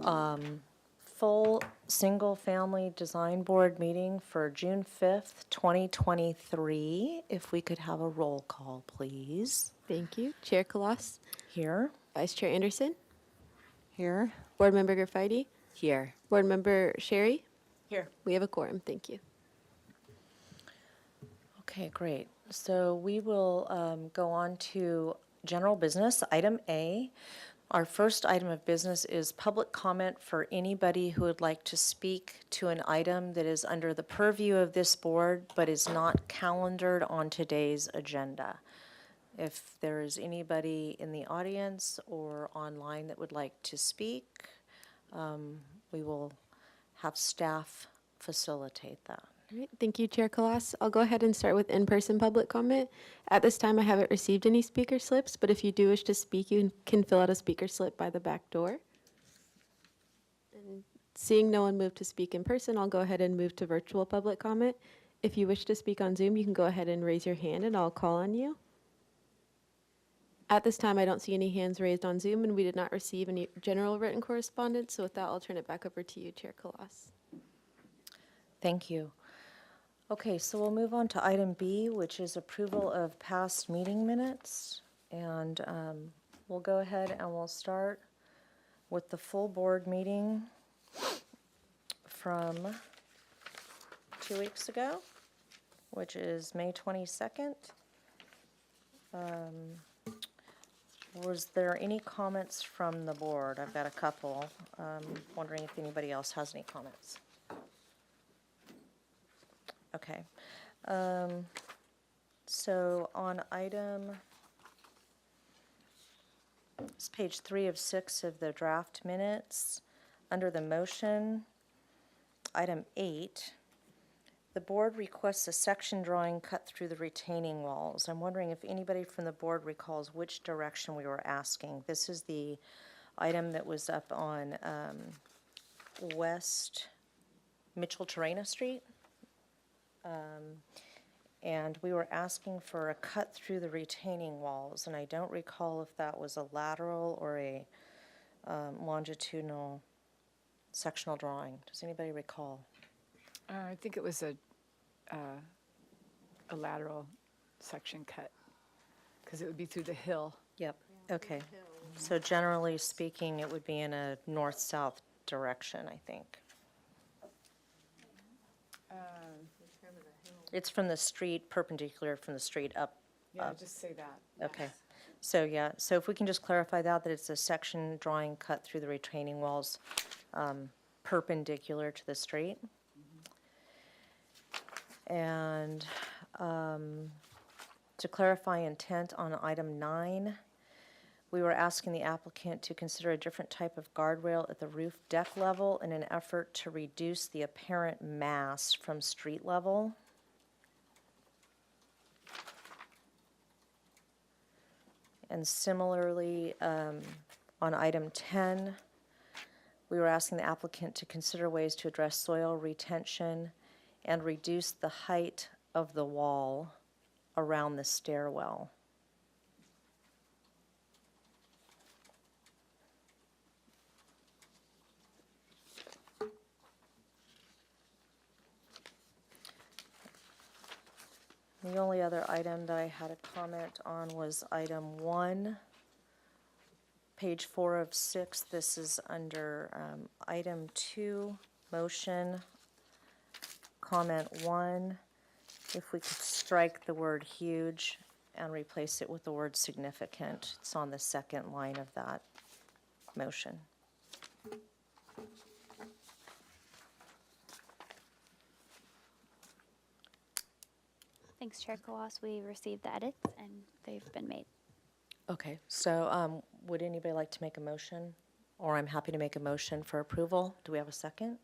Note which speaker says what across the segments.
Speaker 1: full single-family design board meeting for June 5th, 2023. If we could have a roll call, please.
Speaker 2: Thank you. Chair Kalas,
Speaker 1: Here.
Speaker 2: Vice Chair Anderson,
Speaker 3: Here.
Speaker 2: Board Member Graffitti,
Speaker 3: Here.
Speaker 2: Board Member Sherry.
Speaker 1: Here.
Speaker 2: We have a quorum. Thank you.
Speaker 1: Okay, great. So we will go on to general business, item A. Our first item of business is public comment for anybody who would like to speak to an item that is under the purview of this board but is not calendared on today's agenda. If there is anybody in the audience or online that would like to speak, we will have staff facilitate that.
Speaker 2: All right. Thank you, Chair Kalas. I'll go ahead and start with in-person public comment. At this time, I haven't received any speaker slips, but if you do wish to speak, you can fill out a speaker slip by the back door. And seeing no one move to speak in person, I'll go ahead and move to virtual public comment. If you wish to speak on Zoom, you can go ahead and raise your hand and I'll call on you. At this time, I don't see any hands raised on Zoom, and we did not receive any general written correspondence. So with that, I'll turn it back over to you, Chair Kalas.
Speaker 1: Thank you. Okay, so we'll move on to item B, which is approval of past meeting minutes. And we'll go ahead and we'll start with the full board meeting from 2 weeks ago, which is May 22nd. Was there any comments from the board? I've got a couple. Wondering if anybody else has any comments. Okay. So on item, it's page 3 of 6 of the draft minutes, under the motion, item 8, the board requests a section drawing cut through the retaining walls. I'm wondering if anybody from the board recalls which direction we were asking. This is the item that was up on West Mitchell-Terena Street. And we were asking for a cut through the retaining walls, and I don't recall if that was a lateral or a longitudinal sectional drawing. Does anybody recall?
Speaker 4: I think it was a lateral section cut, because it would be through the hill.
Speaker 1: Yep, okay. So generally speaking, it would be in a north-south direction, I think. It's from the street, perpendicular from the street up.
Speaker 4: Yeah, just say that.
Speaker 1: Okay. So, yeah, so if we can just clarify that it's a section drawing cut through the retaining walls perpendicular to the street. And to clarify intent on item 9, we were asking the applicant to consider a different type of guardrail at the roof deck level in an effort to reduce the apparent mass from street level. And similarly, on item 10, we were asking the applicant to consider ways to address soil retention and reduce the height of the wall around the stairwell. The only other item that I had a comment on was item 1, page 4 of 6. This is under item 2, motion, comment 1. If we could strike the word huge and replace it with the word significant. It's on the second line of that motion.
Speaker 5: Thanks, Chair Kalas. We received the edits and they've been made.
Speaker 1: Okay, so would anybody like to make a motion? Or I'm happy to make a motion for approval. Do we have a second?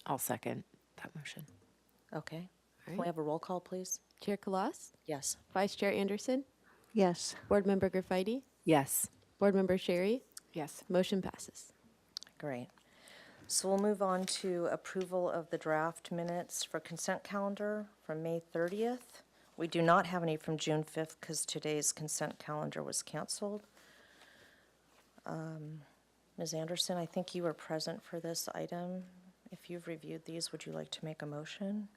Speaker 3: I'll second that motion.
Speaker 1: Okay.
Speaker 2: All
Speaker 1: Can we
Speaker 2: right.
Speaker 1: have a roll call, please?
Speaker 2: Chair Kalas,
Speaker 1: Yes.
Speaker 2: Vice Chair Anderson,
Speaker 3: Yes.
Speaker 2: Board Member Graffitti,
Speaker 3: Yes.
Speaker 2: Board Member Sherry.
Speaker 4: Yes.
Speaker 2: Motion passes.
Speaker 1: Great. So we'll move on to approval of the draft minutes for consent calendar from May 30th. We do not have any from June 5th because today's consent calendar was canceled. Ms. Anderson, I think you were present for this item. If you've reviewed these, would you like to make a motion?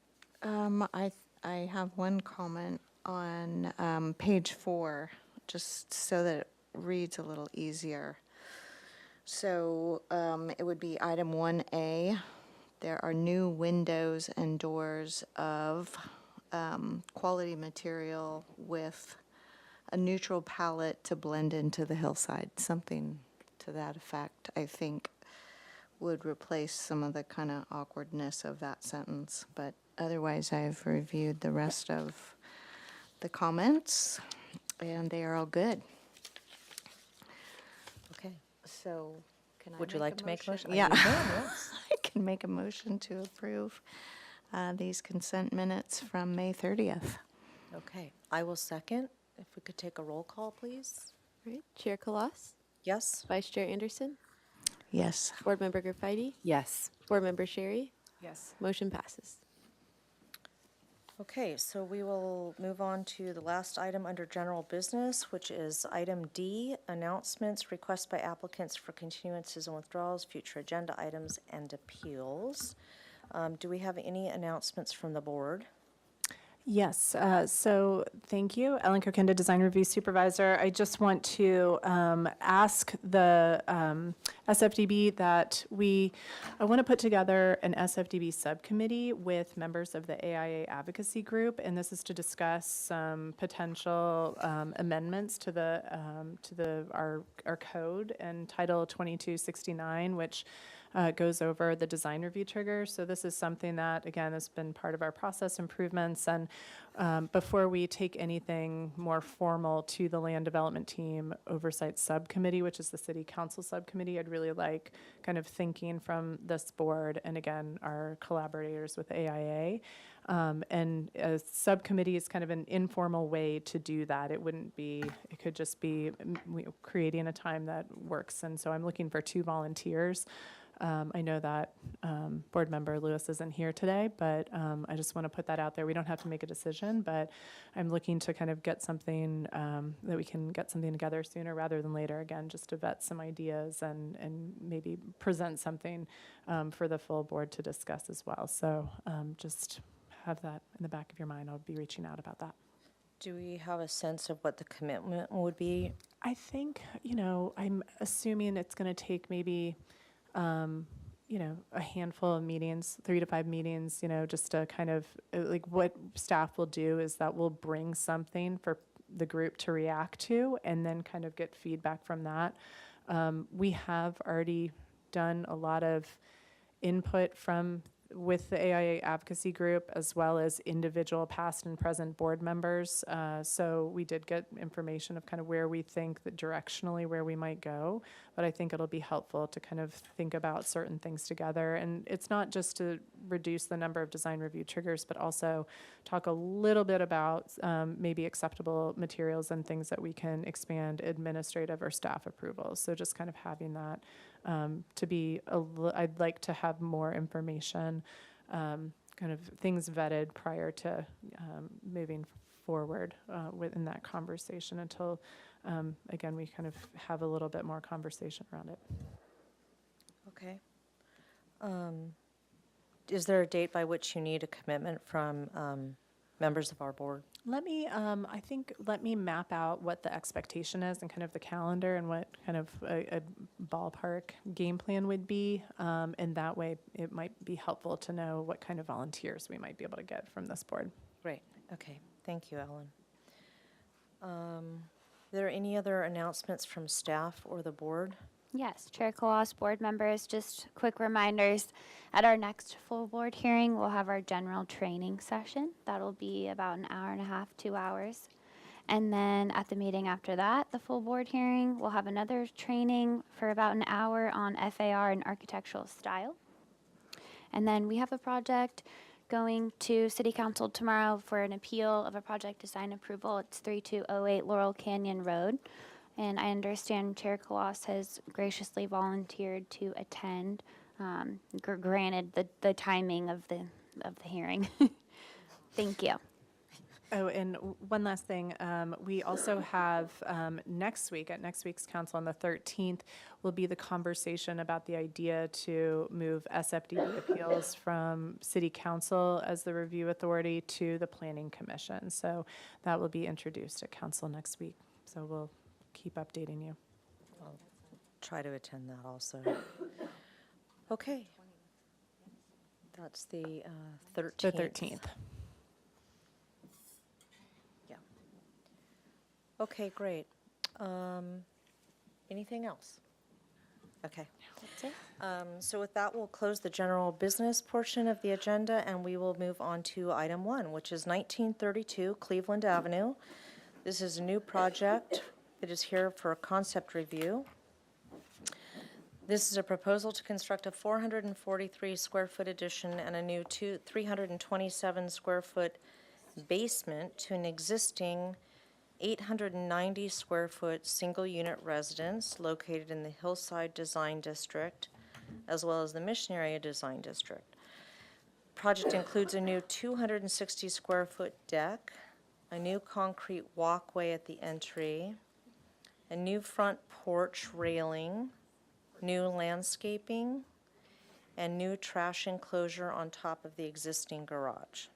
Speaker 3: I have one comment on page 4, just so that it reads a little easier. So it would be item 1A. There are new windows and doors of quality material with a neutral palette to blend into the hillside. Something to that effect, I think, would replace some of the kind of awkwardness of that sentence. But otherwise, I've reviewed the rest of the comments, and they are all good.
Speaker 1: Okay.
Speaker 3: So, can I
Speaker 1: Would you like to make a motion?
Speaker 3: Yeah.
Speaker 1: You can, yes.
Speaker 3: I can make a motion to approve these consent minutes from May 30th.
Speaker 1: Okay, I will second. If we could take a roll call, please.
Speaker 2: Right. Chair Kalas,
Speaker 1: Yes?
Speaker 2: Vice Chair Anderson,
Speaker 3: Yes.
Speaker 2: Board Member Graffitti,
Speaker 3: Yes.
Speaker 2: Board Member Sherry.
Speaker 4: Yes.
Speaker 2: Motion passes.
Speaker 1: Okay, so we will move on to the last item under general business, which is item D, announcements, requests by applicants for continuances and withdrawals, future agenda items, and appeals. Do we have any announcements from the board?
Speaker 6: Yes, so thank you, Ellen Kirkinda, Design Review Supervisor. I just want to ask the SFDB that I want to put together an SFDB subcommittee with members of the AIA Advocacy Group, and this is to discuss some potential amendments to our code and Title 2269, which goes over the design review trigger. So this is something that, again, has been part of our process improvements. And before we take anything more formal to the Land Development Team Oversight Subcommittee, which is the City Council Subcommittee, I'd really like kind of thinking from this board and, again, our collaborators with AIA. And a subcommittee is kind of an informal way to do that. It could just be creating a time that works. And so I'm looking for 2 volunteers. I know that Board Member Lewis isn't here today, but I just want to put that out there. We don't have to make a decision, but I'm looking to kind of get something, that we can get something together sooner rather than later, again, just to vet some ideas and maybe present something for the full board to discuss as well. So just have that in the back of your mind. I'll be reaching out about that.
Speaker 1: Do we have a sense of what the commitment would be?
Speaker 6: I think, I'm assuming it's going to take maybe a handful of meetings, 3 to 5 meetings, just to kind of, like, what staff will do is that we'll bring something for the group to react to and then kind of get feedback from that. We have already done a lot of input with the AIA Advocacy Group, as well as individual past and present board members. So we did get information of kind of where we think that directionally where we might go, but I think it'll be helpful to kind of think about certain things together. And it's not just to reduce the number of design review triggers, but also talk a little bit about maybe acceptable materials and things that we can expand administrative or staff approvals. So just kind of having that I'd like to have more information, kind of things vetted prior to moving forward within that conversation until, again, we kind of have a little bit more conversation around it.
Speaker 1: Okay. Is there a date by which you need a commitment from members of our board?
Speaker 6: Let me map out what the expectation is and kind of the calendar and what kind of a ballpark game plan would be. And that way it might be helpful to know what kind of volunteers we might be able to get from this board.
Speaker 1: Great, okay, thank you, Ellen. Are there any other announcements from staff or the board?
Speaker 5: Yes, Chair Kalas, board members, just quick reminders. At our next full board hearing, we'll have our general training session. That'll be about an hour and a half, 2 hours. And then at the meeting after that, the full board hearing, we'll have another training for about an hour on FAR and architectural style. And then we have a project going to City Council tomorrow for an appeal of a project design approval. It's 3208 Laurel Canyon Road. And I understand Chair Kalas has graciously volunteered to attend, granted the timing of the hearing. Thank you.
Speaker 6: Oh, and one last thing, we also have next week, at next week's council on the 13th, will be the conversation about the idea to move SFDB appeals from city council as the review authority to the planning commission. So that will be introduced at council next week. So we'll keep updating you.
Speaker 1: Try to attend that also. Okay. That's the 13th.
Speaker 6: The 13th.
Speaker 1: Yeah. Okay, great. Anything else? Okay. So with that, we'll close the general business portion of the agenda, and we will move on to item 1, which is 1932 Cleveland Avenue. This is a new project that is here for a concept review. This is a proposal to construct a 443 square foot addition and a new 327 square foot basement to an existing 890 square foot single unit residence located in the Hillside Design District, as well as the Mission Area Design District. Project includes a new 260 square foot deck, a new concrete walkway at the entry, a new front porch railing, new landscaping, and new trash enclosure on top of the existing garage.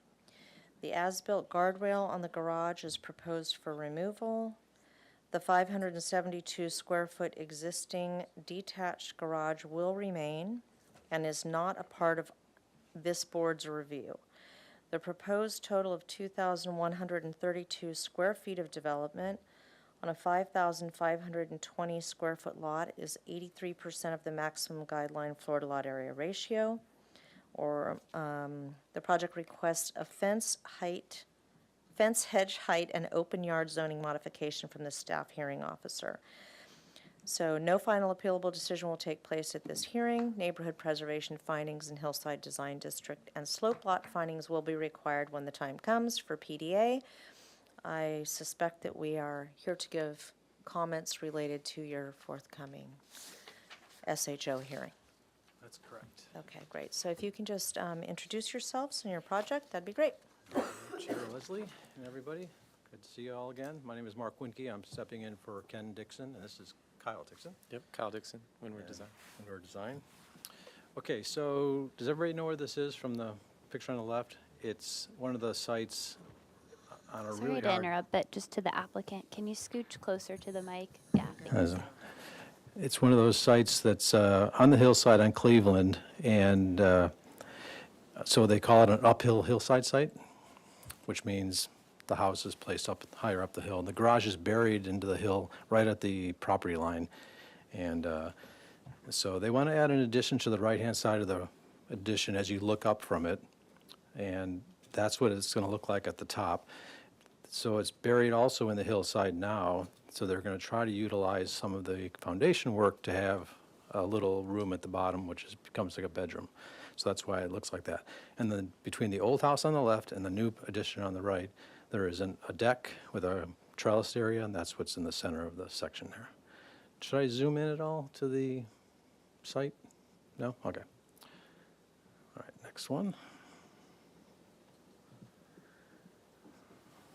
Speaker 1: The as-built guardrail on the garage is proposed for removal. The 572 square foot existing detached garage will remain and is not a part of this board's review. The proposed total of 2,132 square feet of development on a 5,520 square foot lot is 83% of the maximum guideline floor to lot area ratio, or the project requests a fence hedge height, and open yard zoning modification from the staff hearing officer. So no final appealable decision will take place at this hearing. Neighborhood preservation findings in Hillside Design District and slope lot findings will be required when the time comes for PDA. I suspect that we are here to give comments related to your forthcoming SHO hearing.
Speaker 7: That's correct.
Speaker 1: Okay, great. So if you can just introduce yourselves and your project, that'd be great.
Speaker 7: Chair Leslie and everybody, good to see you all again. My name is Mark Winke. I'm stepping in for Ken Dixon, and this is Kyle Dixon.
Speaker 8: Yep, Kyle Dixon, Windward Design.
Speaker 7: Windward Design. Okay, so does everybody know where this is from the picture on the left? It's one of the sites on a
Speaker 5: Sorry
Speaker 7: really
Speaker 5: to
Speaker 7: hard...
Speaker 5: interrupt, but just to the applicant, can you scooch closer to the mic? Yeah, thank you.
Speaker 7: It's one of those sites that's on the hillside on Cleveland, and so they call it an uphill hillside site, which means the house is placed up higher up the hill. The garage is buried into the hill right at the property line, and so they want to add an addition to the right-hand side of the addition as you look up from it, and that's what it's going to look like at the top. So it's buried also in the hillside now, so they're going to try to utilize some of the foundation work to have a little room at the bottom, which becomes like a bedroom. So that's why it looks like that. And then between the old house on the left and the new addition on the right, there is a deck with a trellis area, and that's what's in the center of the section there. Should I zoom in at all to the site? No? Okay. All right, next one.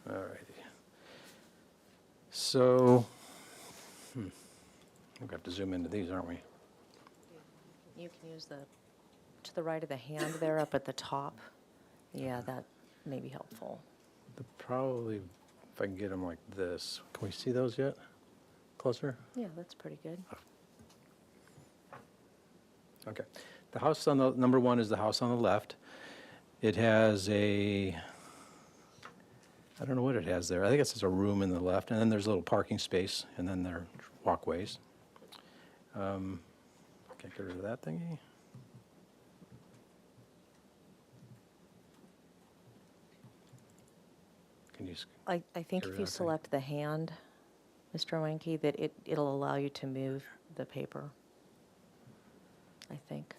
Speaker 7: All righty. So, we're going to have to zoom into these, aren't we?
Speaker 1: You can use to the right of the hand there up at the top. Yeah, that may be helpful.
Speaker 7: Probably, if I can get them like this. Can we see those yet? Closer?
Speaker 1: Yeah, that's pretty good.
Speaker 7: Okay. The house on the, number one is the house on the left. It has I don't know what it has there. I think it's just a room in the left, and then there's a little parking space, and then there are walkways. Can't get rid of that thingy. Can you?
Speaker 1: I think
Speaker 7: Get rid
Speaker 1: if you
Speaker 7: of that thing.
Speaker 1: select the hand, Mr. Wenke, that it'll allow you to move the paper. I think.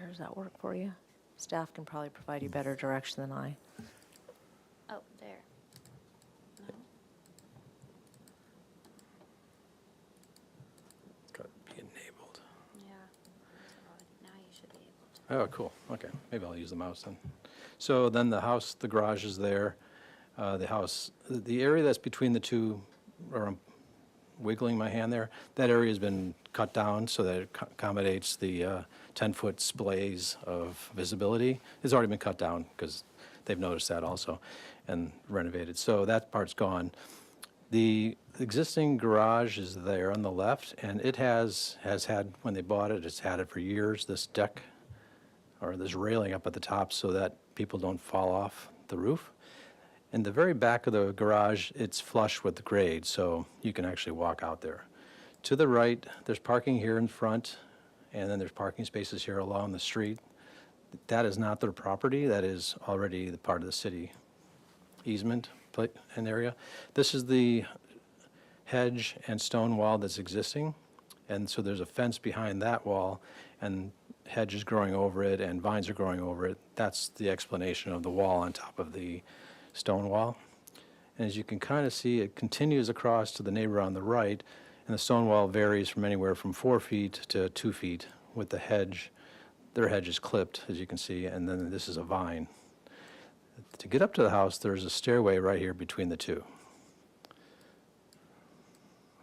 Speaker 1: Does that work for you? Staff can probably provide you better direction than I.
Speaker 5: Oh, there. No?
Speaker 7: It's got to be enabled.
Speaker 5: Yeah. That's odd. Now you should be able to.
Speaker 7: Oh, cool, okay, maybe I'll use the mouse then. So then the house, the garage is there, the house, the area that's between the two, or I'm wiggling my hand there, that area has been cut down so that it accommodates the 10-foot splays of visibility. It's already been cut down, because they've noticed that also, and renovated, so that part's gone. The existing garage is there on the left, and it has had, when they bought it, it's had it for years, this deck, or this railing up at the top so that people don't fall off the roof. In the very back of the garage, it's flush with the grade, so you can actually walk out there. To the right, there's parking here in front, and then there's parking spaces here along the street. That is not their property, that is already the part of the city easement and area. This is the hedge and stone wall that's existing, and so there's a fence behind that wall, and hedge is growing over it and vines are growing over it. That's the explanation of the wall on top of the stone wall. And as you can kind of see, it continues across to the neighbor on the right, and the stone wall varies from anywhere from 4 feet to 2 feet with the hedge. Their hedge is clipped, as you can see, and then this is a vine. To get up to the house, there's a stairway right here between the two.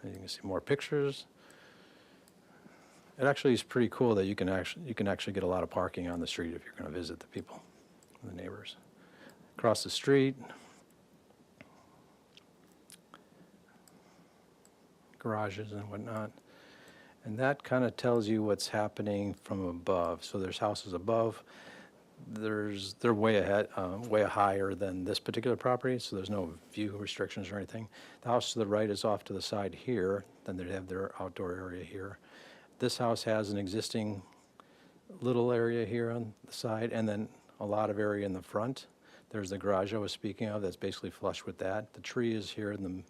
Speaker 7: And you can see more pictures. It actually is pretty cool that you can actually get a lot of parking on the street if you're going to visit the people, the neighbors. Across the street, garages and whatnot. And that kind of tells you what's happening from above. So there's houses above. They're way ahead, way higher than this particular property, so there's no view restrictions or anything. The house to the right is off to the side here. Then they'd have their outdoor area here. This house has an existing little area here on the side, and then a lot of area in the front. There's the garage I was speaking of that's basically flush with that. The tree is here in the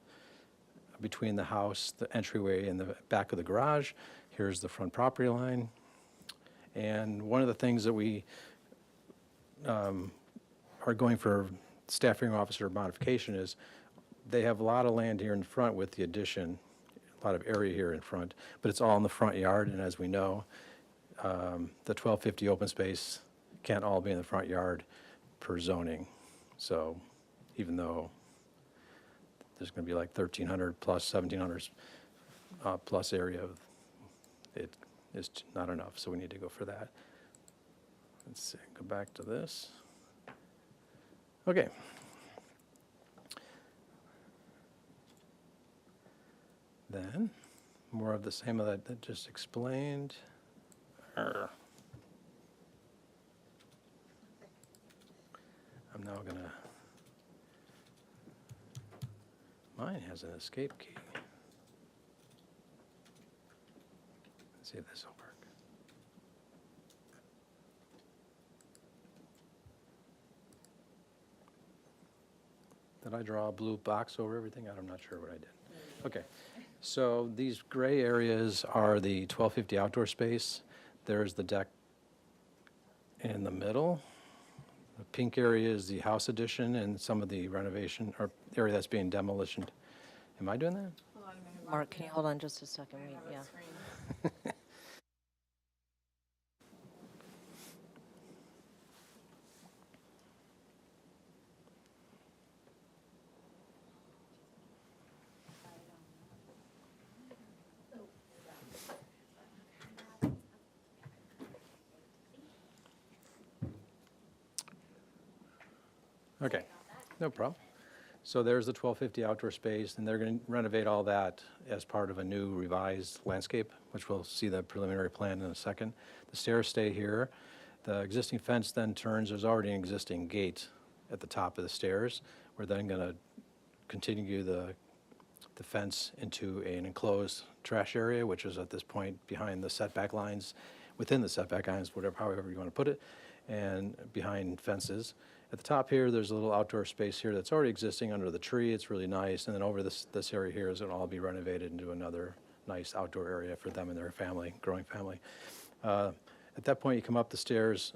Speaker 7: between the house, the entryway, and the back of the garage. Here's the front property line. And one of the things that we are going for staff hearing officer modification is they have a lot of land here in front with the addition, a lot of area here in front, but it's all in the front yard, and as we know, the 1250 open space can't all be in the front yard per zoning. So even though there's going to be like 1,300 plus 1,700 plus area, it is not enough, so we need to go for that. Let's see, go back to this. Okay. Then, more of the same of that just explained. I'm now gonna, mine has an escape key. Let's see if this will work. Did I draw a blue box over everything? I'm not sure what I did. Okay, so these gray areas are the 1250 outdoor space. There's the deck in the middle. The pink area is the house addition and some of the renovation or area that's being demolished. Am I doing that?
Speaker 1: Mark, can you hold on just a second? Yeah.
Speaker 7: Okay, no problem. So there's the 1250 outdoor space, and they're going to renovate all that as part of a new revised landscape, which we'll see the preliminary plan in a second. The stairs stay here. The existing fence then turns, there's already an existing gate at the top of the stairs. We're then going to continue the fence into an enclosed trash area, which is at this point behind the setback lines, within the setback lines, however you want to put it, and behind fences. At the top here, there's a little outdoor space here that's already existing under the tree. It's really nice. And then over this area here is going to all be renovated into another nice outdoor area for them and their family, growing family. At that point, you come up the stairs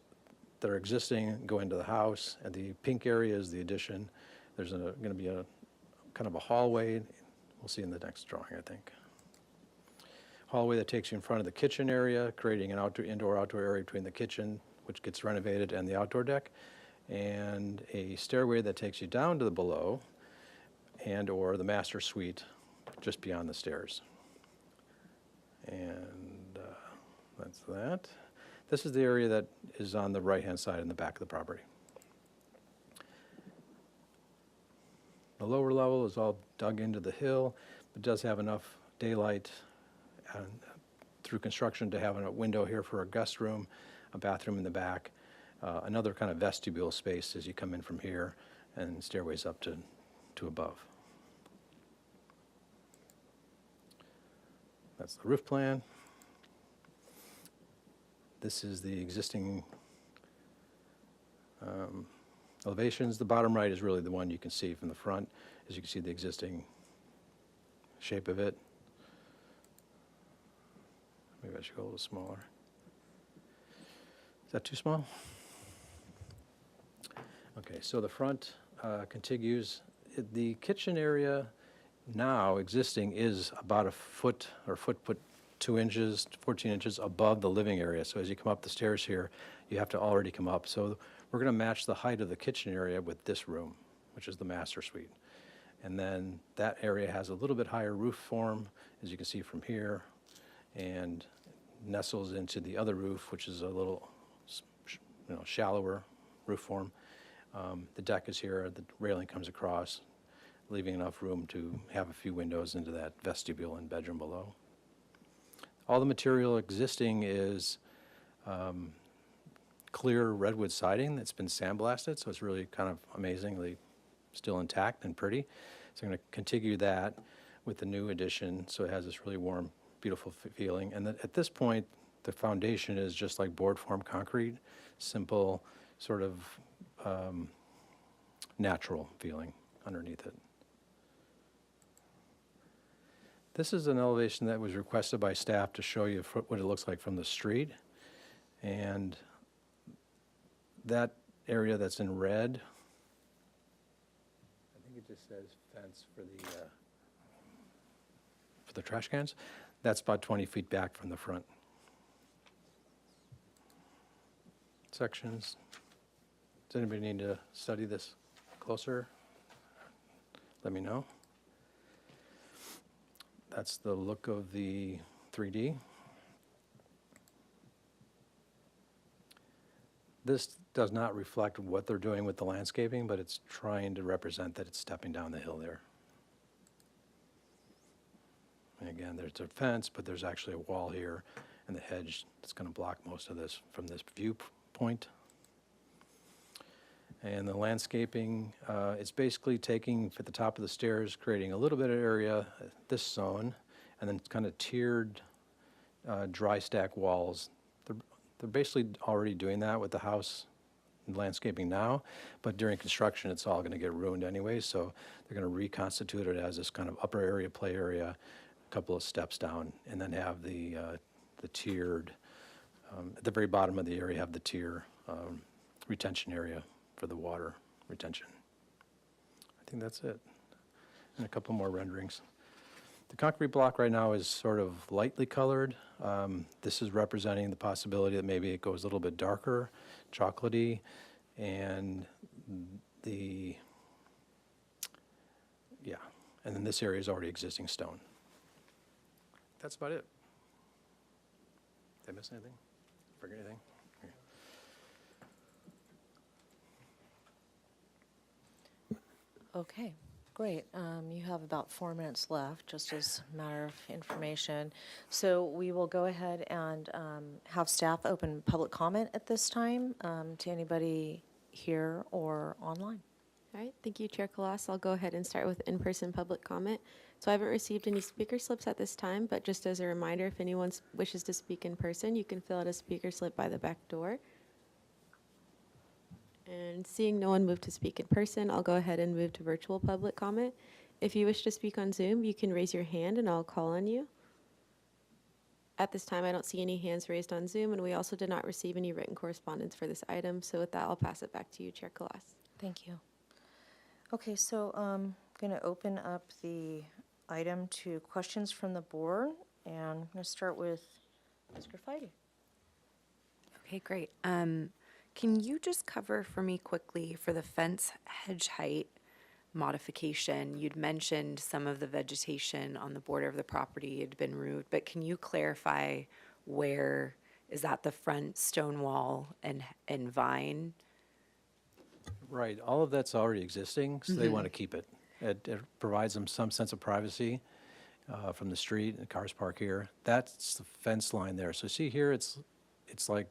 Speaker 7: that are existing, go into the house. And the pink area is the addition. There's going to be a kind of a hallway. We'll see in the next drawing, I think. Hallway that takes you in front of the kitchen area, creating an indoor-outdoor area between the kitchen, which gets renovated, and the outdoor deck, and a stairway that takes you down to the below, and/or the master suite just beyond the stairs. And that's that. This is the area that is on the right-hand side in the back of the property. The lower level is all dug into the hill, but does have enough daylight through construction to have a window here for a guest room, a bathroom in the back, another kind of vestibule space as you come in from here, and stairways up to above. That's the roof plan. This is the existing elevations. The bottom right is really the one you can see from the front, as you can see the existing shape of it. Maybe I should go a little smaller. Is that too small? Okay, so the front contiguous. The kitchen area now existing is about a foot or foot 2 inches, 14 inches above the living area. So as you come up the stairs here, you have to already come up. So we're going to match the height of the kitchen area with this room, which is the master suite. And then that area has a little bit higher roof form, as you can see from here, and nestles into the other roof, which is a little shallower roof form. The deck is here, the railing comes across, leaving enough room to have a few windows into that vestibule and bedroom below. All the material existing is clear redwood siding that's been sandblasted, so it's really kind of amazingly still intact and pretty. So I'm going to contiguous that with the new addition, so it has this really warm, beautiful feeling. And at this point, the foundation is just like board form concrete, simple, sort of natural feeling underneath it. This is an elevation that was requested by staff to show you what it looks like from the street. And that area that's in red, I think it just says fence for the trash cans. That's about 20 feet back from the front. Sections. Does anybody need to study this closer? Let me know. That's the look of the 3D. This does not reflect what they're doing with the landscaping, but it's trying to represent that it's stepping down the hill there. And again, there's a fence, but there's actually a wall here and the hedge that's going to block most of this from this viewpoint. And the landscaping, it's basically taking at the top of the stairs, creating a little bit of area, this zone, and then kind of tiered dry stack walls. They're basically already doing that with the house and landscaping now, but during construction, it's all going to get ruined anyway, so they're going to reconstitute it as this kind of upper area, play area, a couple of steps down, and then have the tiered, at the very bottom of the area, have the tier retention area for the water retention. I think that's it. And a couple more renderings. The concrete block right now is sort of lightly colored. This is representing the possibility that maybe it goes a little bit darker, chocolatey, and and then this area is already existing stone. That's about it. Did I miss anything? Forget anything?
Speaker 1: Okay, great. You have about 4 minutes left, just as a matter of information. So we will go ahead and have staff open public comment at this time to anybody here or online.
Speaker 2: All right, thank you, Chair Kalas. I'll go ahead and start with in-person public comment. So I haven't received any speaker slips at this time, but just as a reminder, if anyone wishes to speak in person, you can fill out a speaker slip by the back door. And seeing no one move to speak in person, I'll go ahead and move to virtual public comment. If you wish to speak on Zoom, you can raise your hand and I'll call on you. At this time, I don't see any hands raised on Zoom, and we also did not receive any written correspondence for this item. So with that, I'll pass it back to you, Chair Kalas.
Speaker 1: Thank you. Okay, so I'm going to open up the item to questions from the board, and I'm going to start with Mr. Fidey.
Speaker 9: Okay, great. Can you just cover for me quickly for the fence hedge height modification? You'd mentioned some of the vegetation on the border of the property had been removed, but can you clarify where, is that the front stone wall and vine?
Speaker 7: Right, all of that's already existing, so they want to keep it. It provides them some sense of privacy from the street, and cars park here. That's the fence line there. So see here, it's like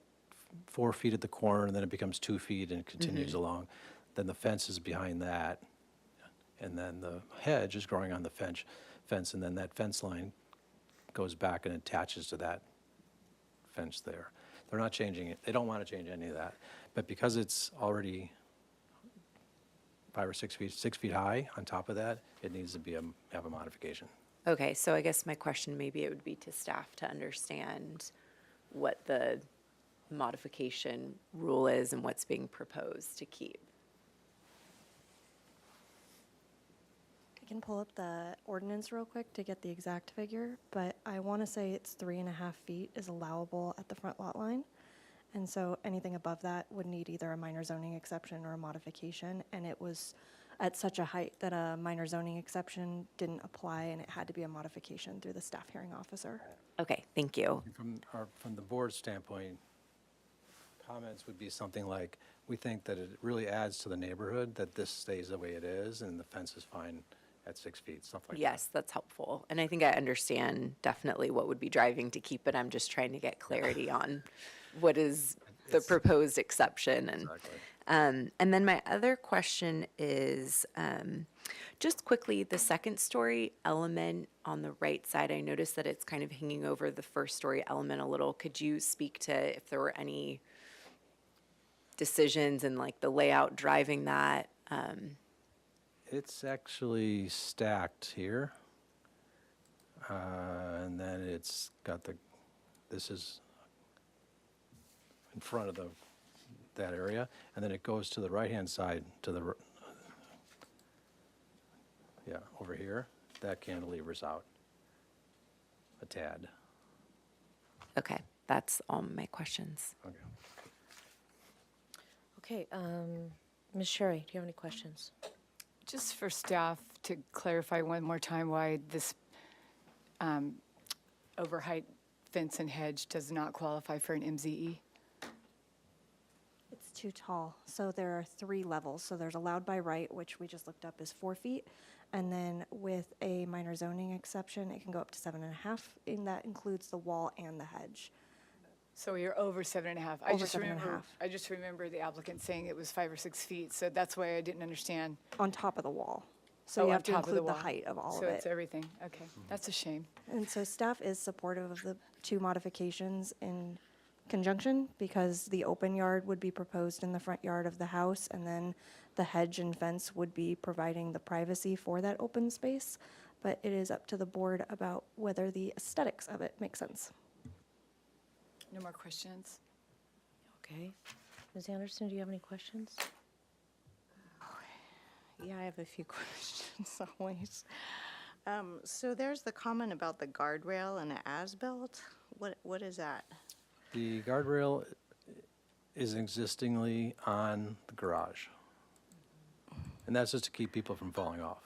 Speaker 7: 4 feet at the corner, and then it becomes 2 feet and continues along. Then the fence is behind that, and then the hedge is growing on the fence, and then that fence line goes back and attaches to that fence there. They're not changing it. They don't want to change any of that. But because it's already 5 or 6 feet, 6 feet high on top of that, it needs to have a modification.
Speaker 9: Okay, so I guess my question, maybe it would be to staff to understand what the modification rule is and what's being proposed to keep.
Speaker 10: I can pull up the ordinance real quick to get the exact figure, but I want to say it's 3.5 feet is allowable at the front lot line. And so anything above that would need either a minor zoning exception or a modification. And it was at such a height that a minor zoning exception didn't apply, and it had to be a modification through the staff hearing officer.
Speaker 9: Okay, thank you.
Speaker 7: From the board's standpoint, comments would be something like, we think that it really adds to the neighborhood that this stays the way it is, and the fence is fine at 6 feet, stuff like that.
Speaker 9: Yes, that's helpful. And I think I understand definitely what would be driving to keep it. I'm just trying to get clarity on what is the proposed exception. And
Speaker 7: Exactly.
Speaker 9: and then my other question is, just quickly, the second story element on the right side, I noticed that it's kind of hanging over the first story element a little. Could you speak to if there were any decisions and like the layout driving that?
Speaker 7: It's actually stacked here. And then it's got this is in front of that area, and then it goes to the right-hand side, to the, over here. That cantilever's out a tad.
Speaker 9: Okay, that's all my questions.
Speaker 7: Okay.
Speaker 1: Okay, Ms. Sherry, do you have any questions?
Speaker 4: Just for staff to clarify one more time why this overheight fence and hedge does not qualify for an MZE?
Speaker 10: It's too tall. So there are 3 levels. So there's allowed by right, which we just looked up is 4 feet. And then with a minor zoning exception, it can go up to 7.5, and that includes the wall and the hedge.
Speaker 4: So you're over 7.5.
Speaker 10: Over 7.5.
Speaker 4: I just remember the applicant saying it was 5 or 6 feet, so that's why I didn't understand.
Speaker 10: On top of the wall. So
Speaker 4: Oh,
Speaker 10: you
Speaker 4: on
Speaker 10: have to
Speaker 4: top of
Speaker 10: include the
Speaker 4: wall.
Speaker 10: height of all
Speaker 4: So
Speaker 10: of
Speaker 4: it's
Speaker 10: it.
Speaker 4: everything, okay. That's a shame.
Speaker 10: And so staff is supportive of the 2 modifications in conjunction, because the open yard would be proposed in the front yard of the house, and then the hedge and fence would be providing the privacy for that open space. But it is up to the board about whether the aesthetics of it make sense.
Speaker 4: No more questions?
Speaker 1: Okay. Ms. Anderson, do you have any questions?
Speaker 3: Yeah, I have a few questions always. So there's the comment about the guardrail and the as-built. What is that?
Speaker 7: The guardrail is existingly on the garage. And that's just to keep people from falling off.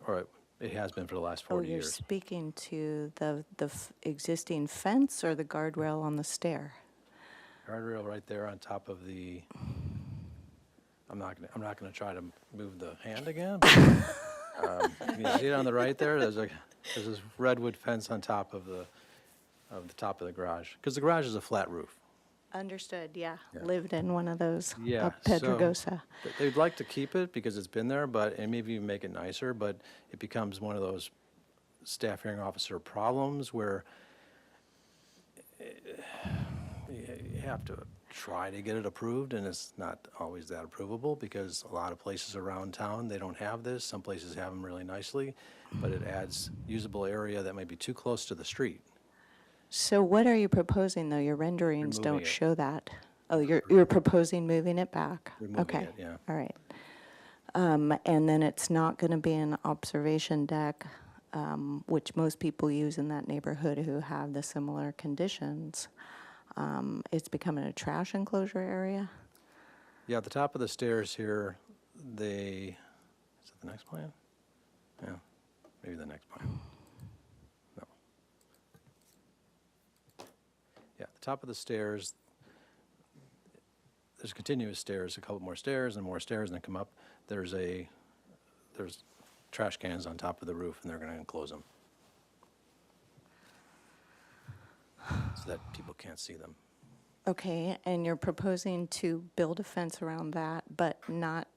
Speaker 7: Or it has been for the last 40
Speaker 3: You're
Speaker 7: years.
Speaker 3: speaking to the existing fence or the guardrail on the stair?
Speaker 7: Guardrail right there on top of the, I'm not gonna try to move the hand again. But, you see it on the right there? There's this redwood fence on top of the top of the garage. Because the garage is a flat roof.
Speaker 3: Understood, yeah.
Speaker 7: Yeah.
Speaker 3: Lived in one of those
Speaker 7: Yeah.
Speaker 3: up Pedregosa.
Speaker 7: They'd like to keep it because it's been there, and maybe even make it nicer, but it becomes one of those staff hearing officer problems where you have to try to get it approved, and it's not always that approvable because a lot of places around town, they don't have this. Some places have them really nicely, but it adds usable area that might be too close to the street.
Speaker 3: So what are you proposing, though? Your renderings
Speaker 7: Removing
Speaker 3: don't
Speaker 7: it.
Speaker 3: show that. Oh, you're proposing moving it back?
Speaker 7: Removing
Speaker 3: Okay.
Speaker 7: it, yeah.
Speaker 3: All right. And then it's not going to be an observation deck, which most people use in that neighborhood who have the similar conditions. It's becoming a trash enclosure area.
Speaker 7: Yeah, at the top of the stairs here, is that the next plan? Yeah, maybe the next plan. No. Yeah, at the top of the stairs, there's continuous stairs, a couple more stairs and then come up. There's trash cans on top of the roof, and they're going to enclose them so that people can't see them.
Speaker 3: Okay, and you're proposing to build a fence around that, but not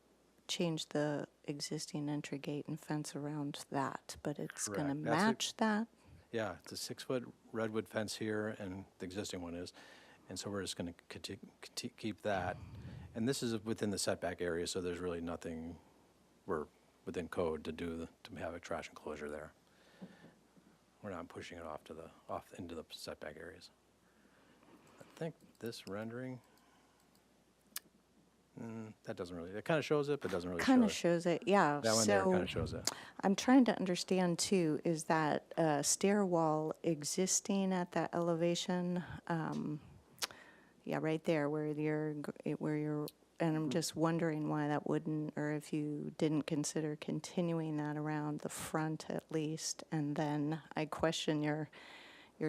Speaker 3: change the existing entry gate and fence around that, but it's going to
Speaker 7: Correct. That's it.
Speaker 3: match that?
Speaker 7: Yeah, it's a 6-foot redwood fence here, and the existing one is. And so we're just going to keep that. And this is within the setback area, so there's really nothing, we're within code to have a trash enclosure there. We're not pushing it off into the setback areas. I think this rendering, that doesn't really, it kind of shows it, but doesn't really show it.
Speaker 3: Kind of shows it, yeah.
Speaker 7: That one there kind
Speaker 3: So
Speaker 7: of shows it.
Speaker 3: I'm trying to understand too, is that stair wall existing at that elevation? Yeah, right there where you're, and I'm just wondering why that wouldn't, or if you didn't consider continuing that around the front at least. And then I question your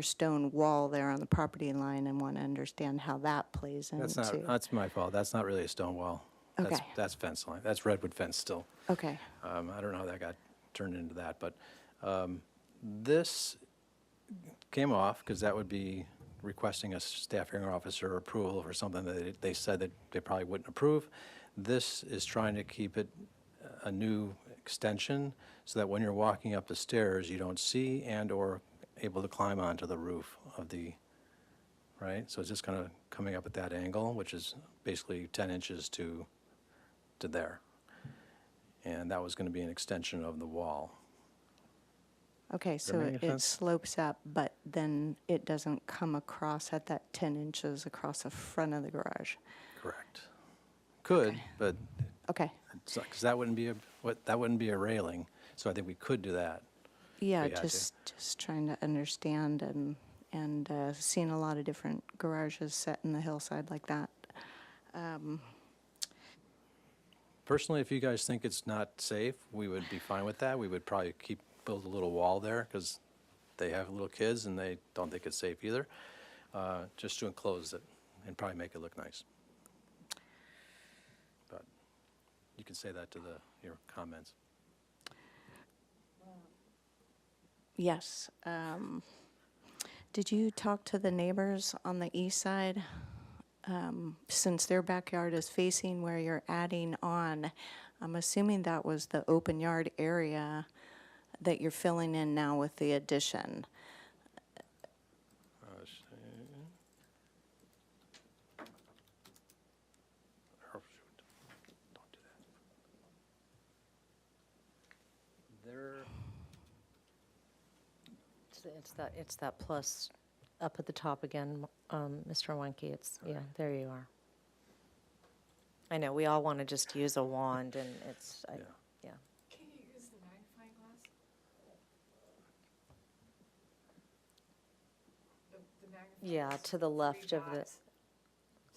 Speaker 3: stone wall there on the property line and want to understand how that plays into.
Speaker 7: That's my fault. That's not really a stone wall.
Speaker 3: Okay.
Speaker 7: That's fence line. That's redwood fence still.
Speaker 3: Okay,
Speaker 7: I don't know how that got turned into that, but this came off because that would be requesting a staff hearing officer approval for something that they said that they probably wouldn't approve. This is trying to keep it a new extension so that when you're walking up the stairs, you don't see and/or able to climb onto the roof of the, right? So it's just kind of coming up at that angle, which is basically 10 inches to there. And that was going to be an extension of the wall.
Speaker 3: okay,
Speaker 7: Does that
Speaker 3: so
Speaker 7: make any
Speaker 3: it
Speaker 7: sense?
Speaker 3: slopes up, but then it doesn't come across at that 10 inches across the front of the garage.
Speaker 7: Correct. Could, but
Speaker 3: Okay,
Speaker 7: because that wouldn't be a railing, so I think we could do that.
Speaker 3: yeah,
Speaker 7: We had to.
Speaker 3: just trying to understand and seeing a lot of different garages set in the hillside like that.
Speaker 7: Personally, if you guys think it's not safe, we would be fine with that. We would probably build a little wall there because they have little kids and they don't think it's safe either, just to enclose it and probably make it look nice. But you can say that to your comments.
Speaker 3: Yes. Did you talk to the neighbors on the east side? Since their backyard is facing where you're adding on, I'm assuming that was the open yard area that you're filling in now with the addition.
Speaker 7: Oh, shoot. Don't do that.
Speaker 1: It's that plus up at the top again, Mr. Weinke. Yeah, there you are. I know, we all want to just use a wand and yeah.
Speaker 4: Can you use the magnifying glass? The magnifying
Speaker 1: Yeah,
Speaker 4: glass,
Speaker 1: to the left
Speaker 4: three
Speaker 1: of the,
Speaker 4: dots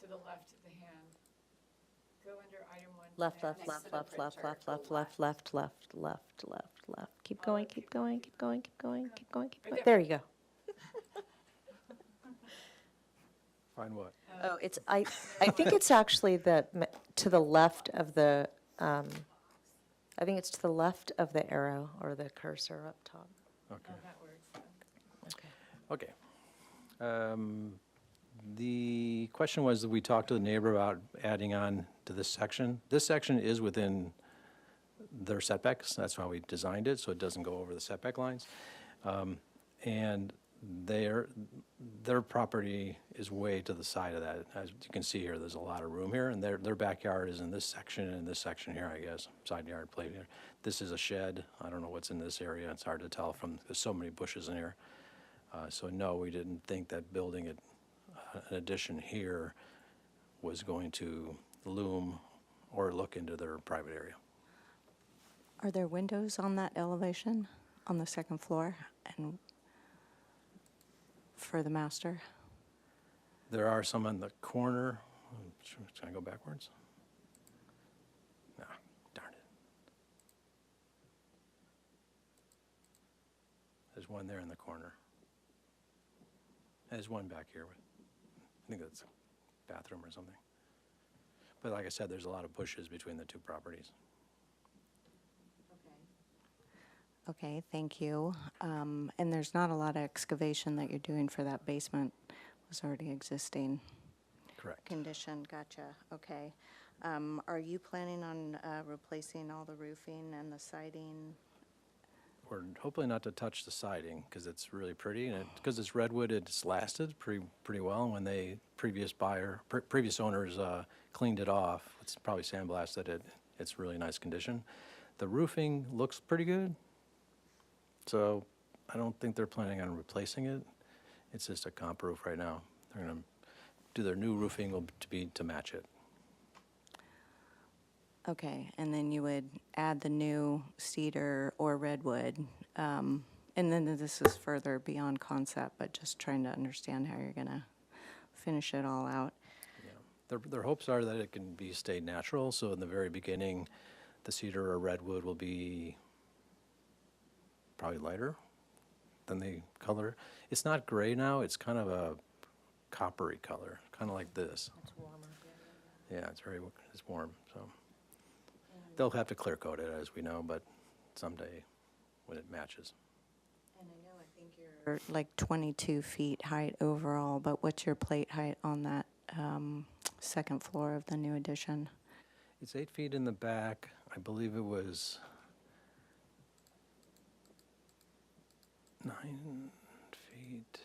Speaker 4: to the left of the hand. Go under item 1.
Speaker 1: left,
Speaker 4: plan.
Speaker 1: left, left, left, left, left, left, left, left, left, left, left, left. Keep going, keep going, keep going, keep going, keep going, keep going. There you go.
Speaker 7: Find what?
Speaker 1: Oh, I think it's actually to the left of the, I think it's to the left of the arrow or the cursor up top.
Speaker 7: Okay.
Speaker 4: That works.
Speaker 1: Okay.
Speaker 7: Okay. The question was that we talked to the neighbor about adding on to this section. This section is within their setbacks. That's why we designed it, so it doesn't go over the setback lines. And their property is way to the side of that. As you can see here, there's a lot of room here, and their backyard is in this section and this section here, I guess, side yard plate here. This is a shed. I don't know what's in this area. It's hard to tell there's so many bushes in here. So no, we didn't think that building an addition here was going to loom or look into their private area.
Speaker 3: Are there windows on that elevation on the second floor and for the master?
Speaker 7: There are some on the corner. Can I go backwards? No, darn it. There's one there in the corner. There's one back here. I think that's a bathroom or something. But like I said, there's a lot of bushes between the two properties.
Speaker 3: Okay, thank you. And there's not a lot of excavation that you're doing for that basement, was already existing
Speaker 7: Correct.
Speaker 3: condition, gotcha, okay. Are you planning on replacing all the roofing and the siding?
Speaker 7: We're hoping not to touch the siding because it's really pretty, and because it's redwood, it's lasted pretty well. When the previous owners cleaned it off, it's probably sandblasted it. It's really nice condition. The roofing looks pretty good, so I don't think they're planning on replacing it. It's just a comp roof right now. They're gonna do their new roofing to match it.
Speaker 3: Okay, and then you would add the new cedar or redwood. And then this is further beyond concept, but just trying to understand how you're gonna finish it all out.
Speaker 7: Their hopes are that it can be stayed natural, so in the very beginning, the cedar or redwood will be probably lighter than the color. It's not gray now, it's kind of a coppery color, kind of like this.
Speaker 1: It's warmer.
Speaker 7: Yeah, it's warm, so. They'll have to clear coat it, as we know, but someday when it matches.
Speaker 3: And I know, I think you're like 22 feet height overall, but what's your plate height on that second floor of the new addition?
Speaker 7: It's 8 feet in the back. I believe it was 9 feet.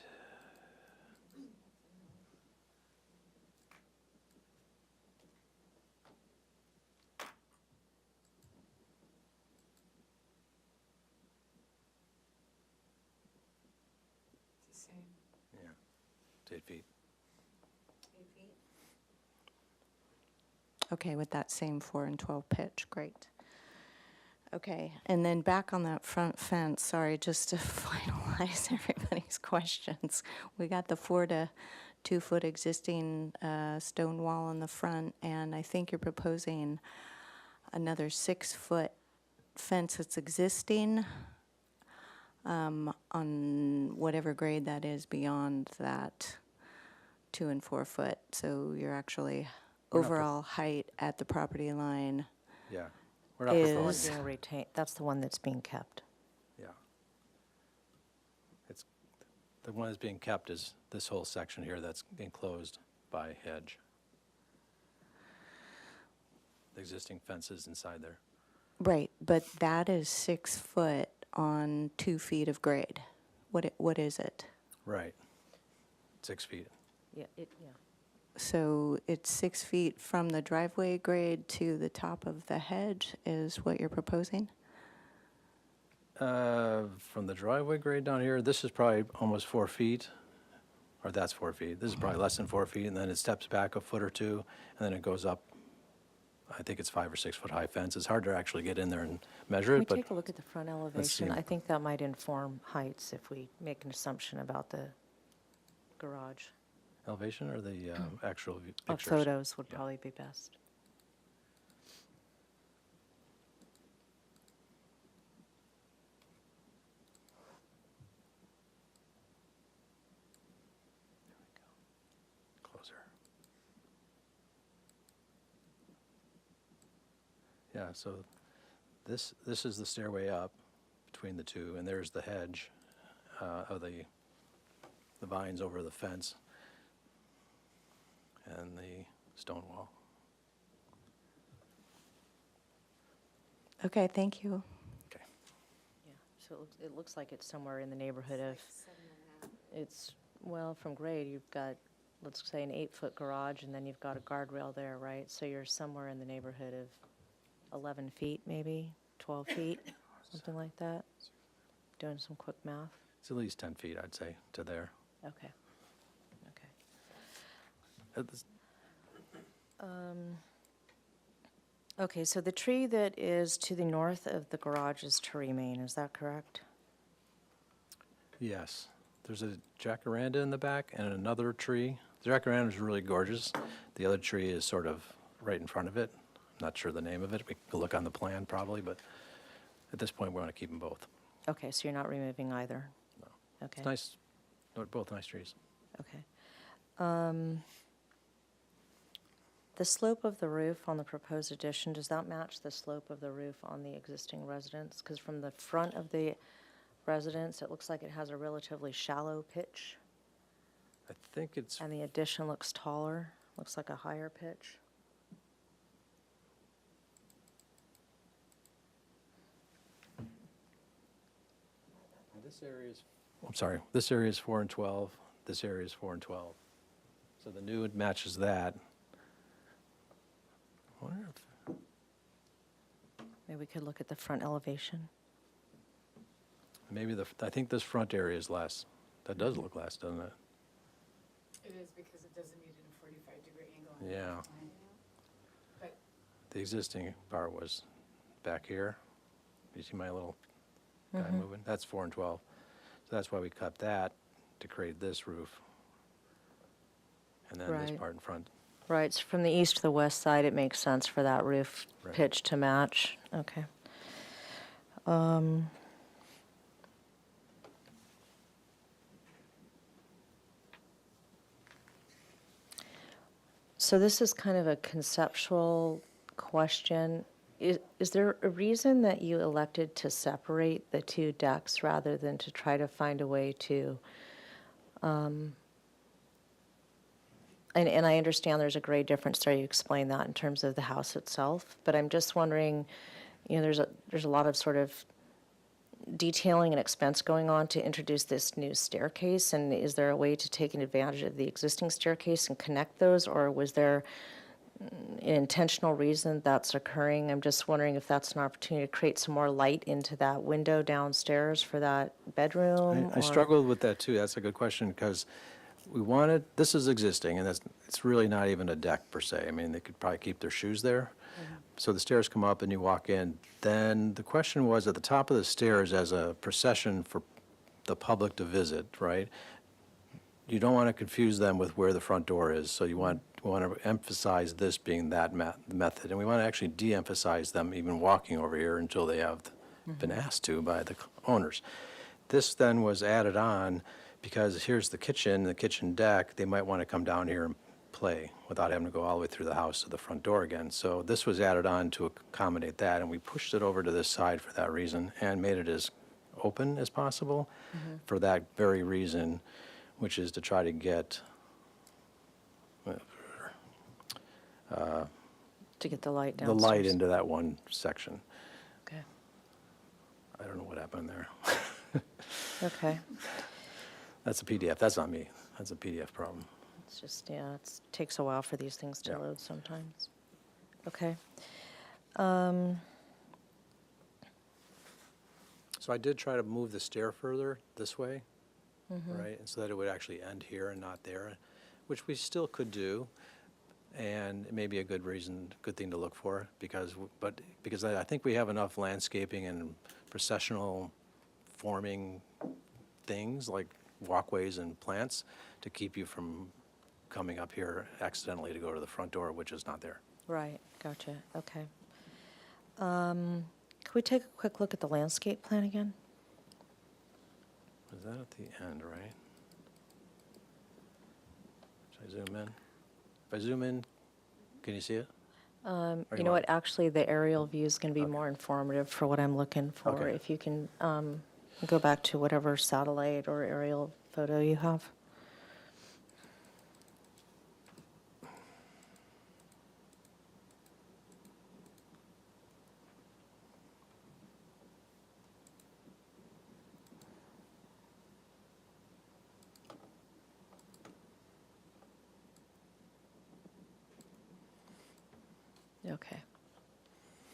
Speaker 4: It's the same.
Speaker 7: Yeah, it's 8 feet.
Speaker 3: Okay, with that same 4 and 12 pitch, great. Okay, and then back on that front fence, sorry, just to finalize everybody's questions. We got the 4 to 2 foot existing stone wall in the front, and I think you're proposing another 6 foot fence that's existing on whatever grade that is beyond that 2 and 4 foot. So you're actually
Speaker 7: We're not pro-
Speaker 3: overall height at the property line.
Speaker 7: Yeah. We're not
Speaker 3: Is-
Speaker 1: The one
Speaker 7: proposing.
Speaker 1: being retained, that's the one that's being kept.
Speaker 7: Yeah. It's, the one that's being kept is this whole section here that's enclosed by hedge. The existing fences inside there.
Speaker 3: Right, but that is 6 foot on 2 feet of grade. What is it?
Speaker 7: Right. 6 feet.
Speaker 1: Yeah,
Speaker 3: So it's 6 feet from the driveway grade to the top of the hedge is what you're proposing?
Speaker 7: From the driveway grade down here, this is probably almost 4 feet, or that's 4 feet. This is probably less than 4 feet, and then it steps back a foot or two, and then it goes up. I think it's 5 or 6 foot high fence. It's hard to actually get in there and measure
Speaker 1: Can we
Speaker 7: it, but
Speaker 1: take a look at the front
Speaker 7: see.
Speaker 1: elevation? I think that might inform heights if we make an assumption about the garage.
Speaker 7: elevation or the actual
Speaker 1: Or
Speaker 7: pictures?
Speaker 1: photos would
Speaker 7: Yeah.
Speaker 1: probably be best.
Speaker 7: Closer. Yeah, so this is the stairway up between the two, and there's the hedge of the vines over the fence and the stone wall.
Speaker 3: Okay, thank you.
Speaker 7: Okay.
Speaker 1: Yeah, so it looks like it's somewhere in the neighborhood of, it's, well, from grade, you've got, let's say, an 8-foot garage, and then you've got a guardrail there, right? So you're somewhere in the neighborhood of 11 feet, maybe, 12 feet, something like that? Doing some quick math?
Speaker 7: It's at least 10 feet, I'd say, to there.
Speaker 1: Okay. Okay.
Speaker 7: It's-
Speaker 1: Okay, so the tree that is to the north of the garage is to remain, is that correct?
Speaker 7: Yes, there's a jacaranda in the back and another tree The jacaranda is really gorgeous. The other tree is sort of right in front of it. I'm not sure the name of it. We could look on the plan probably, but at this point, we want to keep them both.
Speaker 1: Okay, so you're not removing either?
Speaker 7: No.
Speaker 1: Okay.
Speaker 7: It's nice, they're both nice trees.
Speaker 1: Okay. The slope of the roof on the proposed addition, does that match the slope of the roof on the existing residence? Because from the front of the residence, it looks like it has a relatively shallow pitch,
Speaker 7: I think it's,
Speaker 1: and the addition looks taller, looks like a higher pitch.
Speaker 7: this area is, I'm sorry, this area is 4 and 12, this area is 4 and 12. So the new matches that. I wonder if,
Speaker 1: Maybe we could look at the front elevation.
Speaker 7: maybe I think this front area is less. That does look less, doesn't it?
Speaker 4: It is because it doesn't need a 45-degree angle on the
Speaker 7: Yeah.
Speaker 4: plan. But
Speaker 7: The existing part was back here. You see my little guy moving? That's 4 and 12. So that's why we cut that to create this roof. And then this
Speaker 1: Right.
Speaker 7: part in front.
Speaker 1: Right, so from the east to the west side, it makes sense for that roof
Speaker 7: Right.
Speaker 1: pitch to match. Okay. So this is kind of a conceptual question. Is there a reason that you elected to separate the two decks rather than to try to find a way to, and I understand there's a grade difference there, you explained that in terms of the house itself, but I'm just wondering, there's a lot of sort of detailing and expense going on to introduce this new staircase, and is there a way to take advantage of the existing staircase and connect those, or was there an intentional reason that's occurring? I'm just wondering if that's an opportunity to create some more light into that window downstairs for that bedroom?
Speaker 7: I
Speaker 1: or-
Speaker 7: struggled with that too. That's a good question because we wanted, this is existing and it's really not even a deck per se. I mean, they could probably keep their shoes there. So the stairs come up and you walk in. Then the question was at the top of the stairs as a procession for the public to visit, right? You don't want to confuse them with where the front door is. So we want to emphasize this being that method. And we want to actually de-emphasize them even walking over here until they have been asked to by the owners. This then was added on because here's the kitchen deck. They might want to come down here and play without having to go all the way through the house to the front door again. So this was added on to accommodate that, and we pushed it over to this side for that reason and made it as open as possible for that very reason, which is to try to get
Speaker 1: To get the light
Speaker 7: the
Speaker 1: downstairs?
Speaker 7: light into that one section.
Speaker 1: Okay.
Speaker 7: I don't know what happened there.
Speaker 1: Okay.
Speaker 7: That's a PDF. That's not me. That's a PDF problem.
Speaker 1: It's just, yeah, it takes a while for these things to
Speaker 7: Yeah.
Speaker 1: load sometimes. Okay.
Speaker 7: So I did try to move the stair further this way, right? And so that it would actually end here and not there, which we still could do. And it may be a good reason, good thing to look for because I think we have enough landscaping and processional forming things like walkways and plants to keep you from coming up here accidentally to go to the front door, which is not there.
Speaker 1: Right, gotcha, okay. Could we take a quick look at the landscape plan again?
Speaker 7: Is that at the end, right? Should I zoom in? If I zoom in, can you see it? Or
Speaker 1: You
Speaker 7: you
Speaker 1: know
Speaker 7: want-
Speaker 1: what, actually, the aerial view is going to be more informative for what I'm looking for.
Speaker 7: Okay.
Speaker 1: If you can go back to whatever satellite or aerial photo you have. Okay.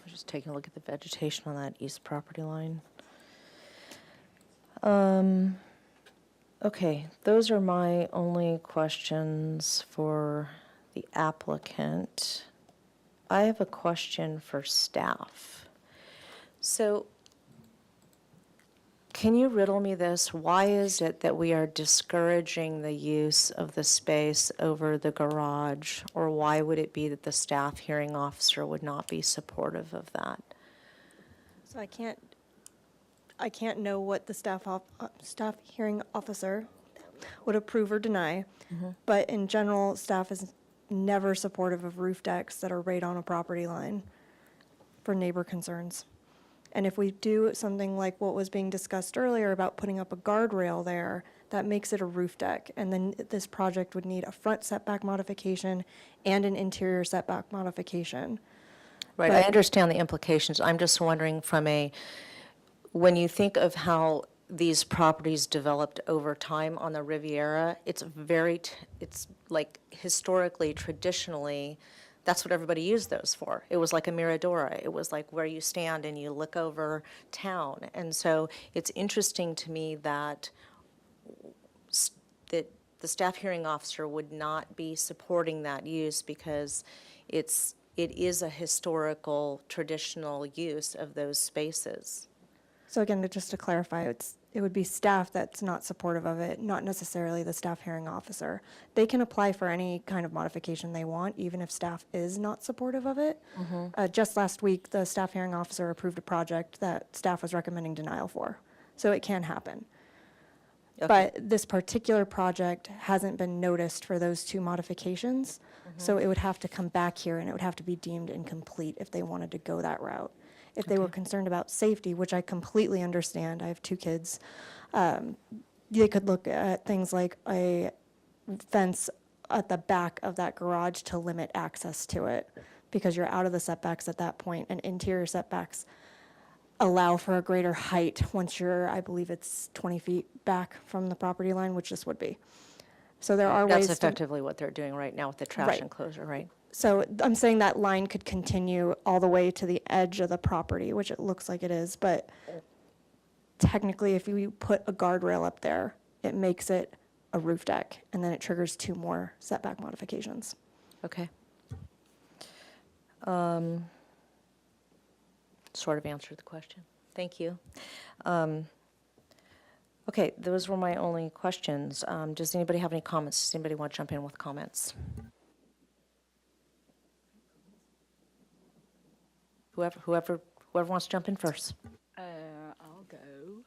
Speaker 1: I'm just taking a look at the vegetation on that east property line. Okay, those are my only questions for the applicant. I have a question for staff. So Can you riddle me this? Why is it that we are discouraging the use of the space over the garage? Or why would it be that the staff hearing officer would not be supportive of that?
Speaker 10: So I can't know what the staff hearing officer would approve or deny. But in general, staff is never supportive of roof decks that are right on a property line for neighbor concerns. And if we do something like what was being discussed earlier about putting up a guardrail there, that makes it a roof deck. And then this project would need a front setback modification and an interior setback modification.
Speaker 1: Right, I
Speaker 10: But-
Speaker 1: understand the implications. I'm just wondering when you think of how these properties developed over time on the Riviera, it's it's like historically, traditionally, that's what everybody used those for. It was like a Miradora. It was like where you stand and you look over town. And so it's interesting to me that that the staff hearing officer would not be supporting that use because it is a historical, traditional use of those spaces.
Speaker 10: So again, just to clarify, it would be staff that's not supportive of it, not necessarily the staff hearing officer. They can apply for any kind of modification they want, even if staff is not supportive of it. Just last week, the staff hearing officer approved a project that staff was recommending denial for. So it can happen. But this particular project hasn't been noticed for those two modifications. So it would have to come back here and it would have to be deemed incomplete if they wanted to go that route. If they were concerned about safety, which I completely understand, I have 2 kids, they could look at things like a fence at the back of that garage to limit access to it, because you're out of the setbacks at that point, and interior setbacks allow for a greater height once you're, I believe it's 20 feet back from the property line, which this would be. So there are ways
Speaker 1: That's
Speaker 10: to.
Speaker 1: effectively what they're doing right now with the trash
Speaker 10: Right.
Speaker 1: enclosure, right?
Speaker 10: So I'm saying that line could continue all the way to the edge of the property, which it looks like it is, but technically, if you put a guardrail up there, it makes it a roof deck, and then it triggers 2 more setback modifications.
Speaker 1: Okay. Sort of answered the question. Thank you. Okay, those were my only questions. Does anybody have any comments? Does anybody want to jump in with comments? Whoever wants to jump in first.
Speaker 4: I'll go.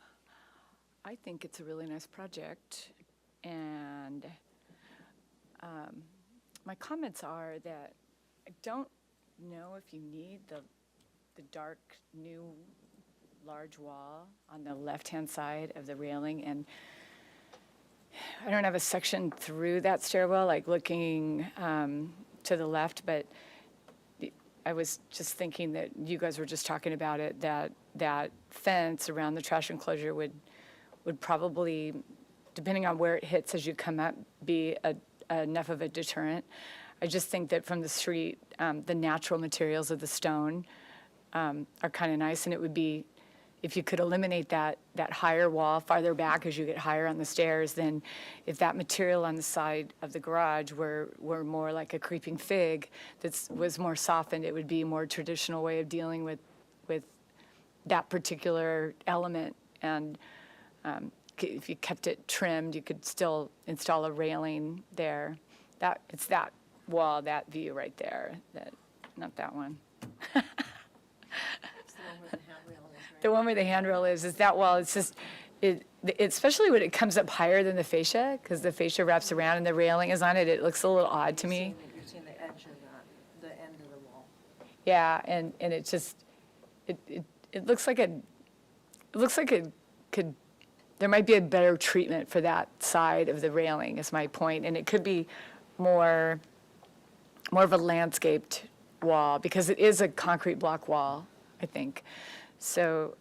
Speaker 4: I think it's a really nice project, and my comments are that I don't know if you need the dark new large wall on the left-hand side of the railing, and I don't have a section through that stairwell, like looking to the left, but I was just thinking that you guys were just talking about it, that fence around the trash enclosure would probably, depending on where it hits as you come up, be enough of a deterrent. I just think that from the street, the natural materials of the stone are kind of nice, and it would be, if you could eliminate that higher wall farther back as you get higher on the stairs, then if that material on the side of the garage were more like a creeping fig that was more softened, it would be a more traditional way of dealing with that particular element. And if you kept it trimmed, you could still install a railing there. It's that wall, that view right there, not that one. The one where the handrail is that wall. It's just, especially when it comes up higher than the fascia, because the fascia wraps around and the railing is on it, it looks a little odd to me.
Speaker 1: You're seeing the edge of the end of the wall.
Speaker 4: Yeah, and it just, it looks like it could, there might be a better treatment for that side of the railing, is my point, and it could be more of a landscaped wall, because it is a concrete block wall, I think. So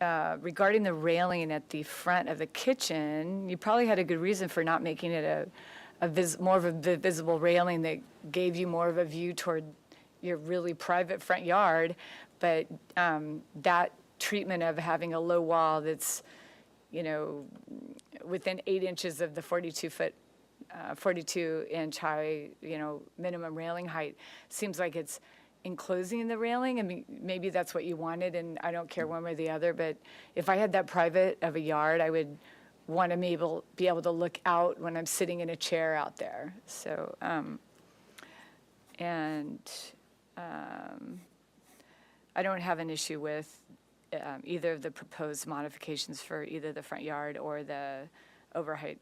Speaker 4: regarding the railing at the front of the kitchen, you probably had a good reason for not making it more of a visible railing that gave you more of a view toward your really private front yard. But that treatment of having a low wall that's, within 8 inches of the 42-inch high, minimum railing height, seems like it's enclosing the railing. I mean, maybe that's what you wanted, and I don't care one way or the other, but if I had that private of a yard, I would want to be able to look out when I'm sitting in a chair out there. So, I don't have an issue with either of the proposed modifications for either the front yard or the overheight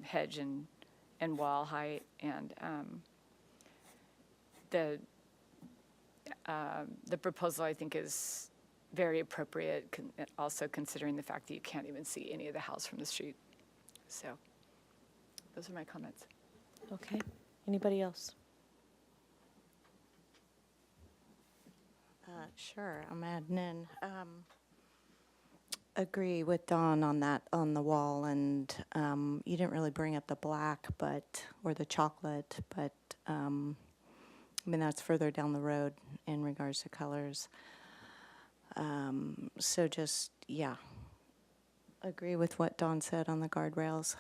Speaker 4: hedge and wall height. And the proposal, I think, is very appropriate, also considering the fact that you can't even see any of the house from the street. So those are my comments.
Speaker 1: Okay. Anybody else?
Speaker 3: Sure, I'm adding in. Agree with Dawn on that, on the wall, and you didn't really bring up the black, or the chocolate, but I mean, that's further down the road in regards to colors. So just, yeah, agree with what Dawn said on the guardrails.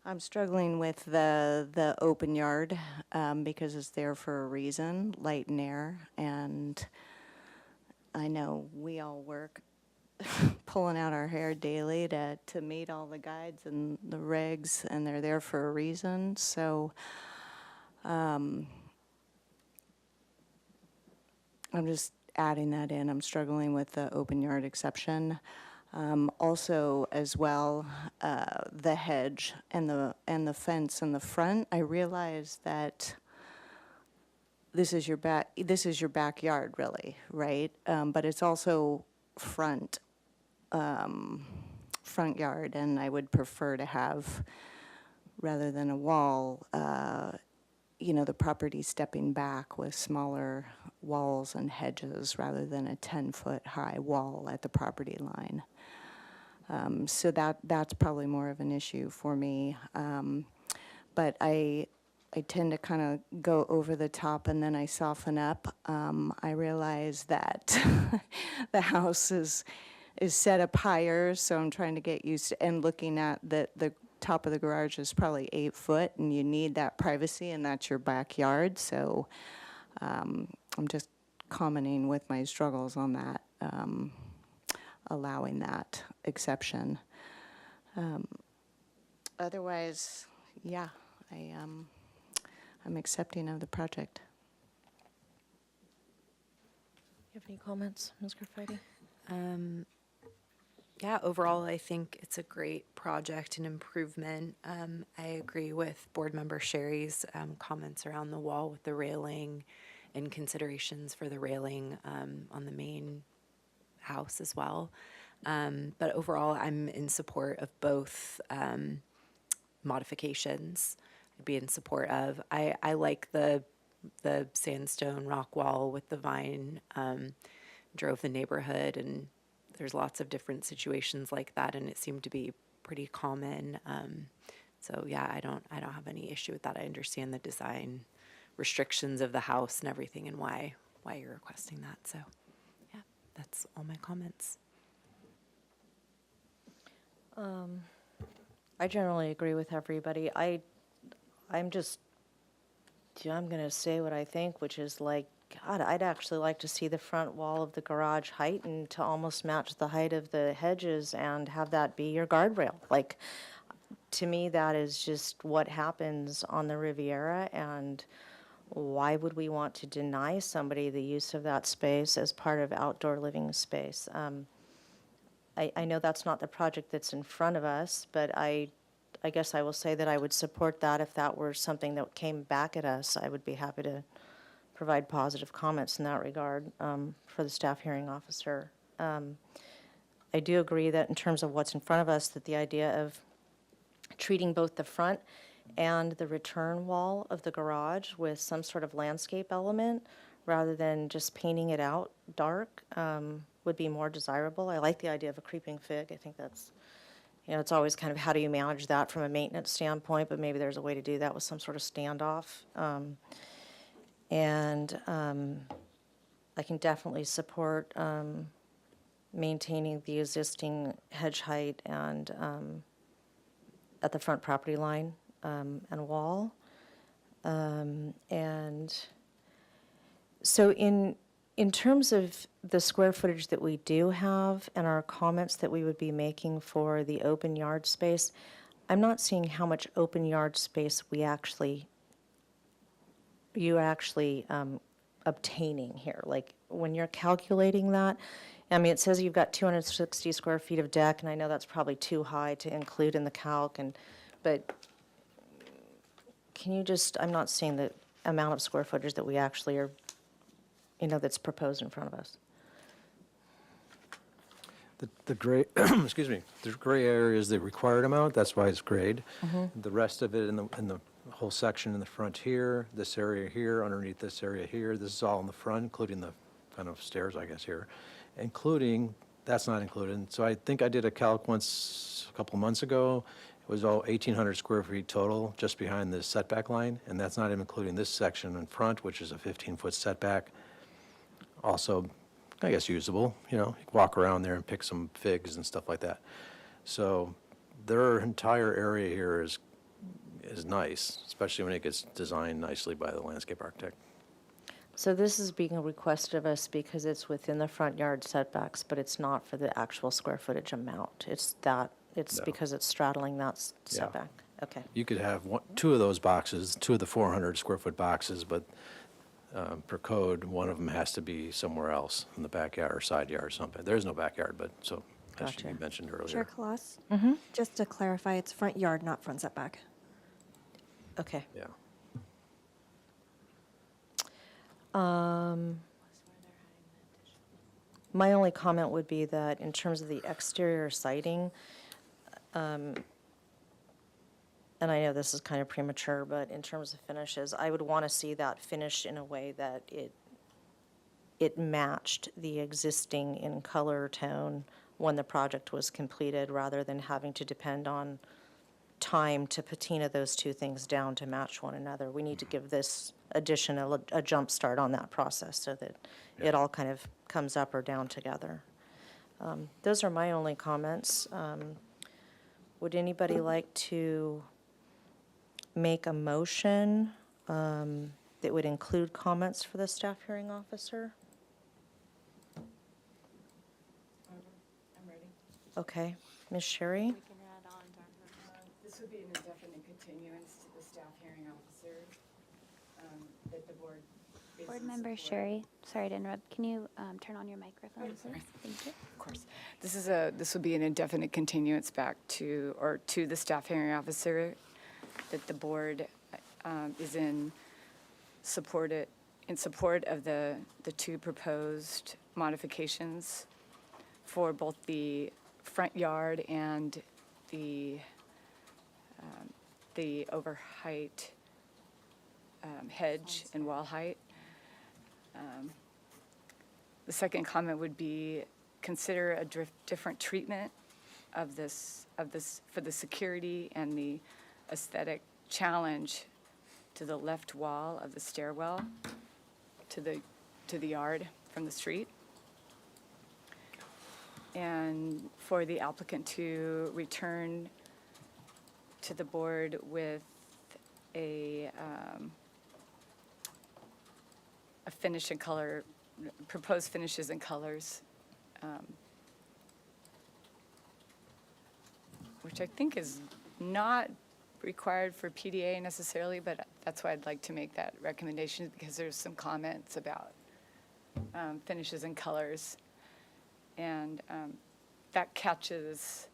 Speaker 3: I'm struggling with the open yard because it's there for a reason, light and air, and I know we all work pulling out our hair daily to meet all the guides and the regs, and they're there for a reason. So I'm just adding that in. I'm struggling with the open yard exception. Also, as well, the hedge and the fence in the front. I realize that this is your backyard, really, right? But it's also front yard, and I would prefer to have, rather than a wall, the property stepping back with smaller walls and hedges rather than a 10-foot high wall at the property line. So that's probably more of an issue for me. But I tend to kind of go over the top and then I soften up. I realize that the house is set up higher, so I'm trying to get used to, and looking at the top of the garage is probably 8 foot, and you need that privacy, and that's your backyard. So I'm just commenting with my struggles on that, allowing that exception. Otherwise, yeah, I'm accepting of the project.
Speaker 1: You have any comments, Ms. Graffitti?
Speaker 9: Yeah, overall, I think it's a great project and improvement. I agree with Board Member Sherry's comments around the wall with the railing and considerations for the railing on the main house as well. But overall, I'm in support of both modifications. I'd be in support of. I like the sandstone rock wall with the vine. Drove the neighborhood, and there's lots of different situations like that, and it seemed to be pretty common. So yeah, I don't have any issue with that. I understand the design restrictions of the house and everything, and why you're requesting that. So yeah, that's all my comments.
Speaker 1: I generally agree with everybody. I'm going to say what I think, which is like, God, I'd actually like to see the front wall of the garage heightened to almost match the height of the hedges and have that be your guardrail. Like, to me, that is just what happens on the Riviera, and why would we want to deny somebody the use of that space as part of outdoor living space? I know that's not the project that's in front of us, but I guess I will say that I would support that if that were something that came back at us. I would be happy to provide positive comments in that regard for the staff hearing officer. I do agree that in terms of what's in front of us, that the idea of treating both the front and the return wall of the garage with some sort of landscape element rather than just painting it out dark would be more desirable. I like the idea of a creeping fig. I think that's, it's always kind of how do you manage that from a maintenance standpoint, but maybe there's a way to do that with some sort of standoff. And I can definitely support maintaining the existing hedge height and at the front property line and wall. And So in terms of the square footage that we do have and our comments that we would be making for the open yard space, I'm not seeing how much open yard space you're actually obtaining here. Like, when you're calculating that, I mean, it says you've got 260 square feet of deck, and I know that's probably too high to include in the calc, but can you just, I'm not seeing the amount of square footage that we actually are, that's proposed in front of us.
Speaker 7: The gray, excuse me, the gray area is the required amount, that's why it's grayed. The rest of it in the whole section in the front here, this area here, underneath this area here, this is all in the front, including the kind of stairs, I guess, here, including, that's not included. So I think I did a calc once, a couple of months ago. It was all 1,800 square feet total, just behind the setback line, and that's not even including this section in front, which is a 15-foot setback. Also, I guess usable, you can walk around there and pick some figs and stuff like that. So their entire area here is nice, especially when it gets designed nicely by the landscape architect.
Speaker 1: So this is being requested of us because it's within the front yard setbacks, but it's not for the actual square footage amount. It's
Speaker 7: No.
Speaker 1: because it's straddling that
Speaker 7: Yeah.
Speaker 1: setback. Okay.
Speaker 7: You could have two of those boxes, two of the 400 square foot boxes, but per code, one of them has to be somewhere else in the backyard or side yard or something. There's no backyard, but so, as
Speaker 1: Gotcha.
Speaker 7: you mentioned earlier.
Speaker 10: Chair Collas? Just to clarify, it's front yard, not front setback.
Speaker 1: Okay.
Speaker 7: Yeah.
Speaker 1: My only comment would be that in terms of the exterior siding, and I know this is kind of premature, but in terms of finishes, I would want to see that finished in a way that it matched the existing in color tone when the project was completed, rather than having to depend on time to patina those two things down to match one another. We need to give this addition a jump start on that process so that it all kind of comes up or down together. Those are my only comments. Would anybody like to make a motion that would include comments for the staff hearing officer?
Speaker 4: I'm ready.
Speaker 1: Okay. Ms. Sherry?
Speaker 4: This would be an indefinite continuance to the staff hearing officer that the board is
Speaker 5: Board
Speaker 4: in
Speaker 5: Member
Speaker 4: support.
Speaker 5: Sherry, sorry to interrupt. Can you turn on your microphone, please? Thank you.
Speaker 4: Of course. This would be an indefinite continuance back to the staff hearing officer, that the board is in support of the two proposed modifications for both the front yard and the over height hedge and wall height. The second comment would be, consider a different treatment of this for the security and the aesthetic challenge to the left wall of the stairwell to the yard from the street. And for the applicant to return to the board with a finish and color, proposed finishes and colors, which I think is not required for PDA necessarily, but that's why I'd like to make that recommendation, because there's some comments about finishes and colors. And that catches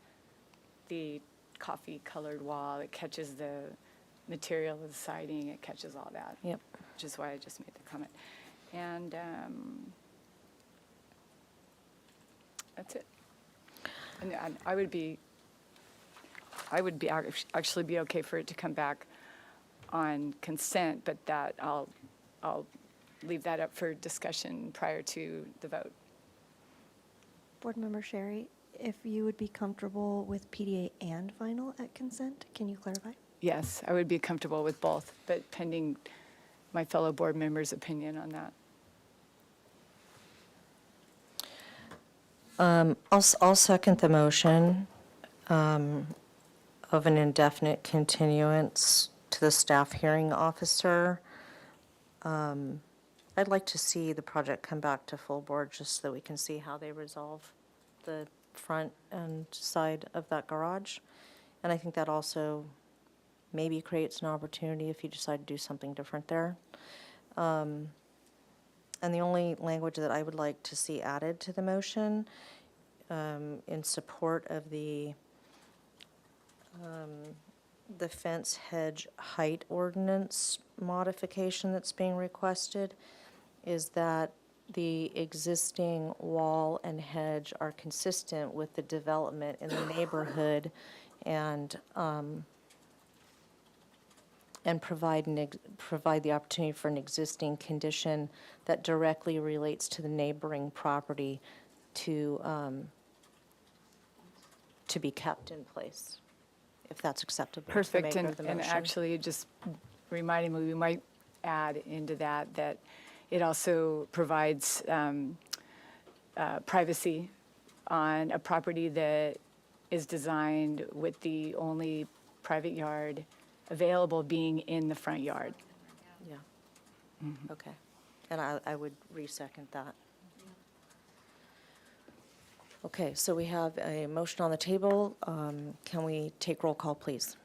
Speaker 4: the coffee-colored wall, it catches the material of the siding, it catches all that.
Speaker 1: Yep.
Speaker 4: Which is why I just made the comment. And that's it. And I would actually be okay for it to come back on consent, but that I'll leave that up for discussion prior to the vote.
Speaker 10: Board Member Sherry, if you would be comfortable with PDA and vinyl at consent, can you clarify?
Speaker 4: Yes, I would be comfortable with both, but pending my fellow board members' opinion on that.
Speaker 1: I'll second the motion of an indefinite continuance to the staff hearing officer. I'd like to see the project come back to full board just so that we can see how they resolve the front and side of that garage. And I think that also maybe creates an opportunity if you decide to do something different there. And the only language that I would like to see added to the motion in support of the fence hedge height ordinance modification that's being requested is that the existing wall and hedge are consistent with the development in the neighborhood and provide the opportunity for an existing condition that directly relates to the neighboring property to be kept in place, if that's acceptable to the
Speaker 4: Perfect,
Speaker 1: maker of the
Speaker 4: and
Speaker 1: motion.
Speaker 4: actually, just reminding me, we might add into that it also provides privacy on a property that is designed with the only private yard available being in the front yard.
Speaker 1: Yeah. Okay. And I would re-second that. Okay, so we have a motion on the table. Can we take roll call, please?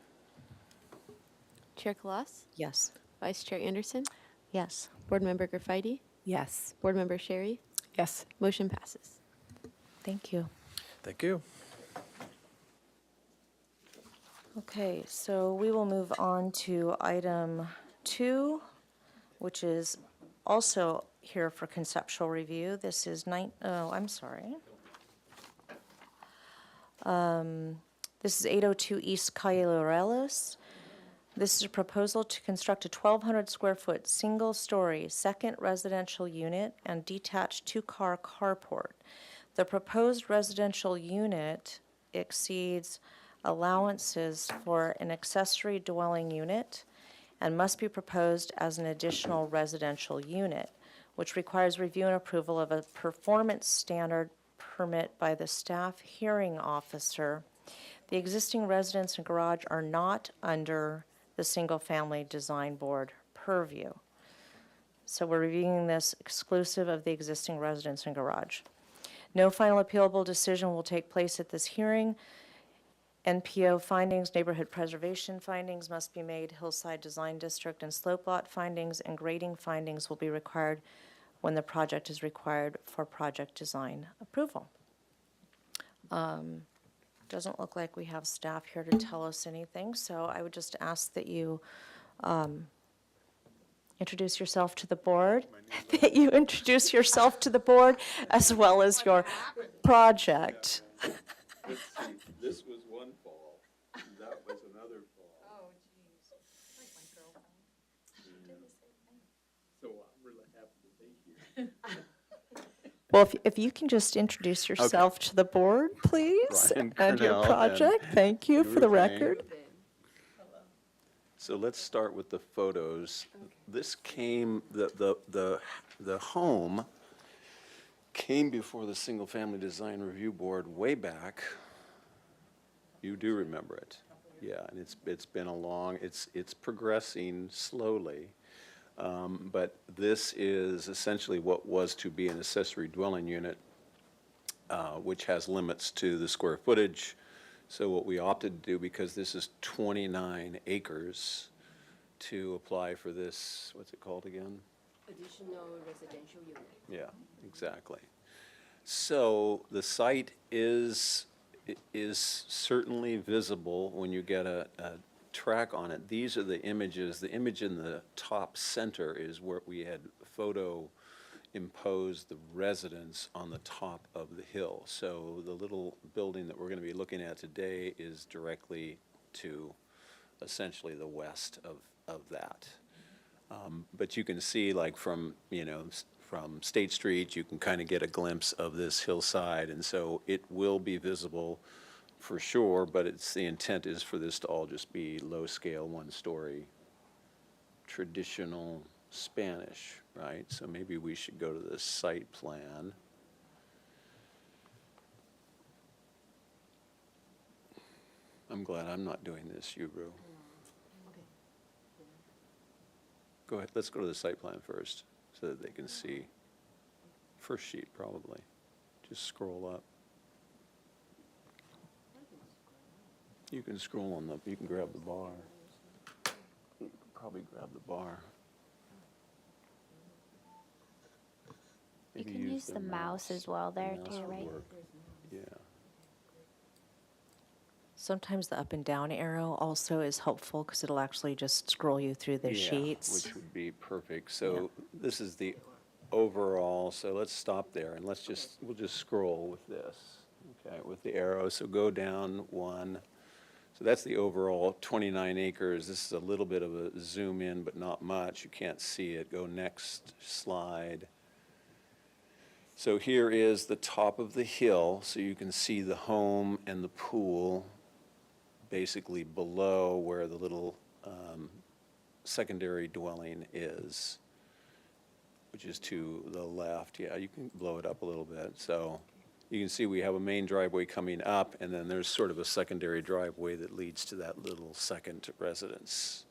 Speaker 2: Chair Kalas,
Speaker 1: Yes.
Speaker 2: Vice Chair Anderson,
Speaker 3: Yes.
Speaker 2: Board Member Graffitti,
Speaker 9: Yes.
Speaker 2: Board Member Sherry.
Speaker 4: Yes.
Speaker 2: Motion passes.
Speaker 1: Thank you.
Speaker 7: Thank you.
Speaker 1: Okay, so we will move on to item 2, which is also here for conceptual review. This is this is 802 East Calle Laureles. This is a proposal to construct a 1,200 square foot, single-story, second residential unit and detached two-car carport. The proposed residential unit exceeds allowances for an accessory dwelling unit and must be proposed as an additional residential unit, which requires review and approval of a performance standard permit by the staff hearing officer. The existing residence and garage are not under the single-family design board purview. So we're reviewing this exclusive of the existing residence and garage. No final appealable decision will take place at this hearing. NPO findings, neighborhood preservation findings must be made. Hillside Design District and slope lot findings and grading findings will be required when the project is required for project design approval. Doesn't look like we have staff here to tell us anything, so I would just ask that you introduce yourself to the board, that you introduce yourself to the board as well as your project.
Speaker 11: Let's see, this was one fall, that was another fall. Oh, geez, like my girlfriend. So I'm really happy to be here.
Speaker 1: Well, if you can just introduce yourself to the board, please,
Speaker 11: Brian
Speaker 1: and your
Speaker 11: Cornell
Speaker 1: project. Thank you for the
Speaker 11: Ruth Ann.
Speaker 1: record.
Speaker 11: So let's start with the photos. This came, the home came before the Single Family Design Review Board way back. You do remember it. Yeah, and it's been it's progressing slowly. But this is essentially what was to be an accessory dwelling unit, which has limits to the square footage. So what we opted to do, because this is 29 acres, to apply for this, what's it called again?
Speaker 12: Additional residential unit.
Speaker 11: Yeah, exactly. So the site is certainly visible when you get a track on it. These are the images. The image in the top center is where we had photo imposed the residence on the top of the hill. So the little building that we're going to be looking at today is directly to essentially the west of that. But you can see, like, from State Street, you can kind of get a glimpse of this hillside, and so it will be visible for sure, but the intent is for this to all just be low-scale, one-story, traditional Spanish, right? So maybe we should go to the site plan. I'm glad I'm not doing this, Yubru. Go ahead, let's go to the site plan first. so that they can see. First sheet, probably. Just scroll up. You can scroll on the, you can grab the bar. You can probably grab the bar.
Speaker 5: You
Speaker 11: Maybe
Speaker 5: can use
Speaker 11: their
Speaker 5: the mouse as well
Speaker 11: The
Speaker 5: there
Speaker 11: mouse
Speaker 5: to your
Speaker 11: would
Speaker 5: right.
Speaker 11: work. Yeah.
Speaker 1: Sometimes the up and down arrow also is helpful because it'll actually just scroll you through the
Speaker 11: Yeah,
Speaker 1: sheets.
Speaker 11: which would be perfect. So this is the overall, so let's stop there and we'll just scroll with this, okay, with the arrow. So go down one. So that's the overall 29 acres. This is a little bit of a zoom in, but not much. You can't see it. Go next slide. So here is the top of the hill, so you can see the home and the pool basically below where the little secondary dwelling is, which is to the left. Yeah, you can blow it up a little bit. So you can see we have a main driveway coming up, and then there's sort of a secondary driveway that leads to that little second residence.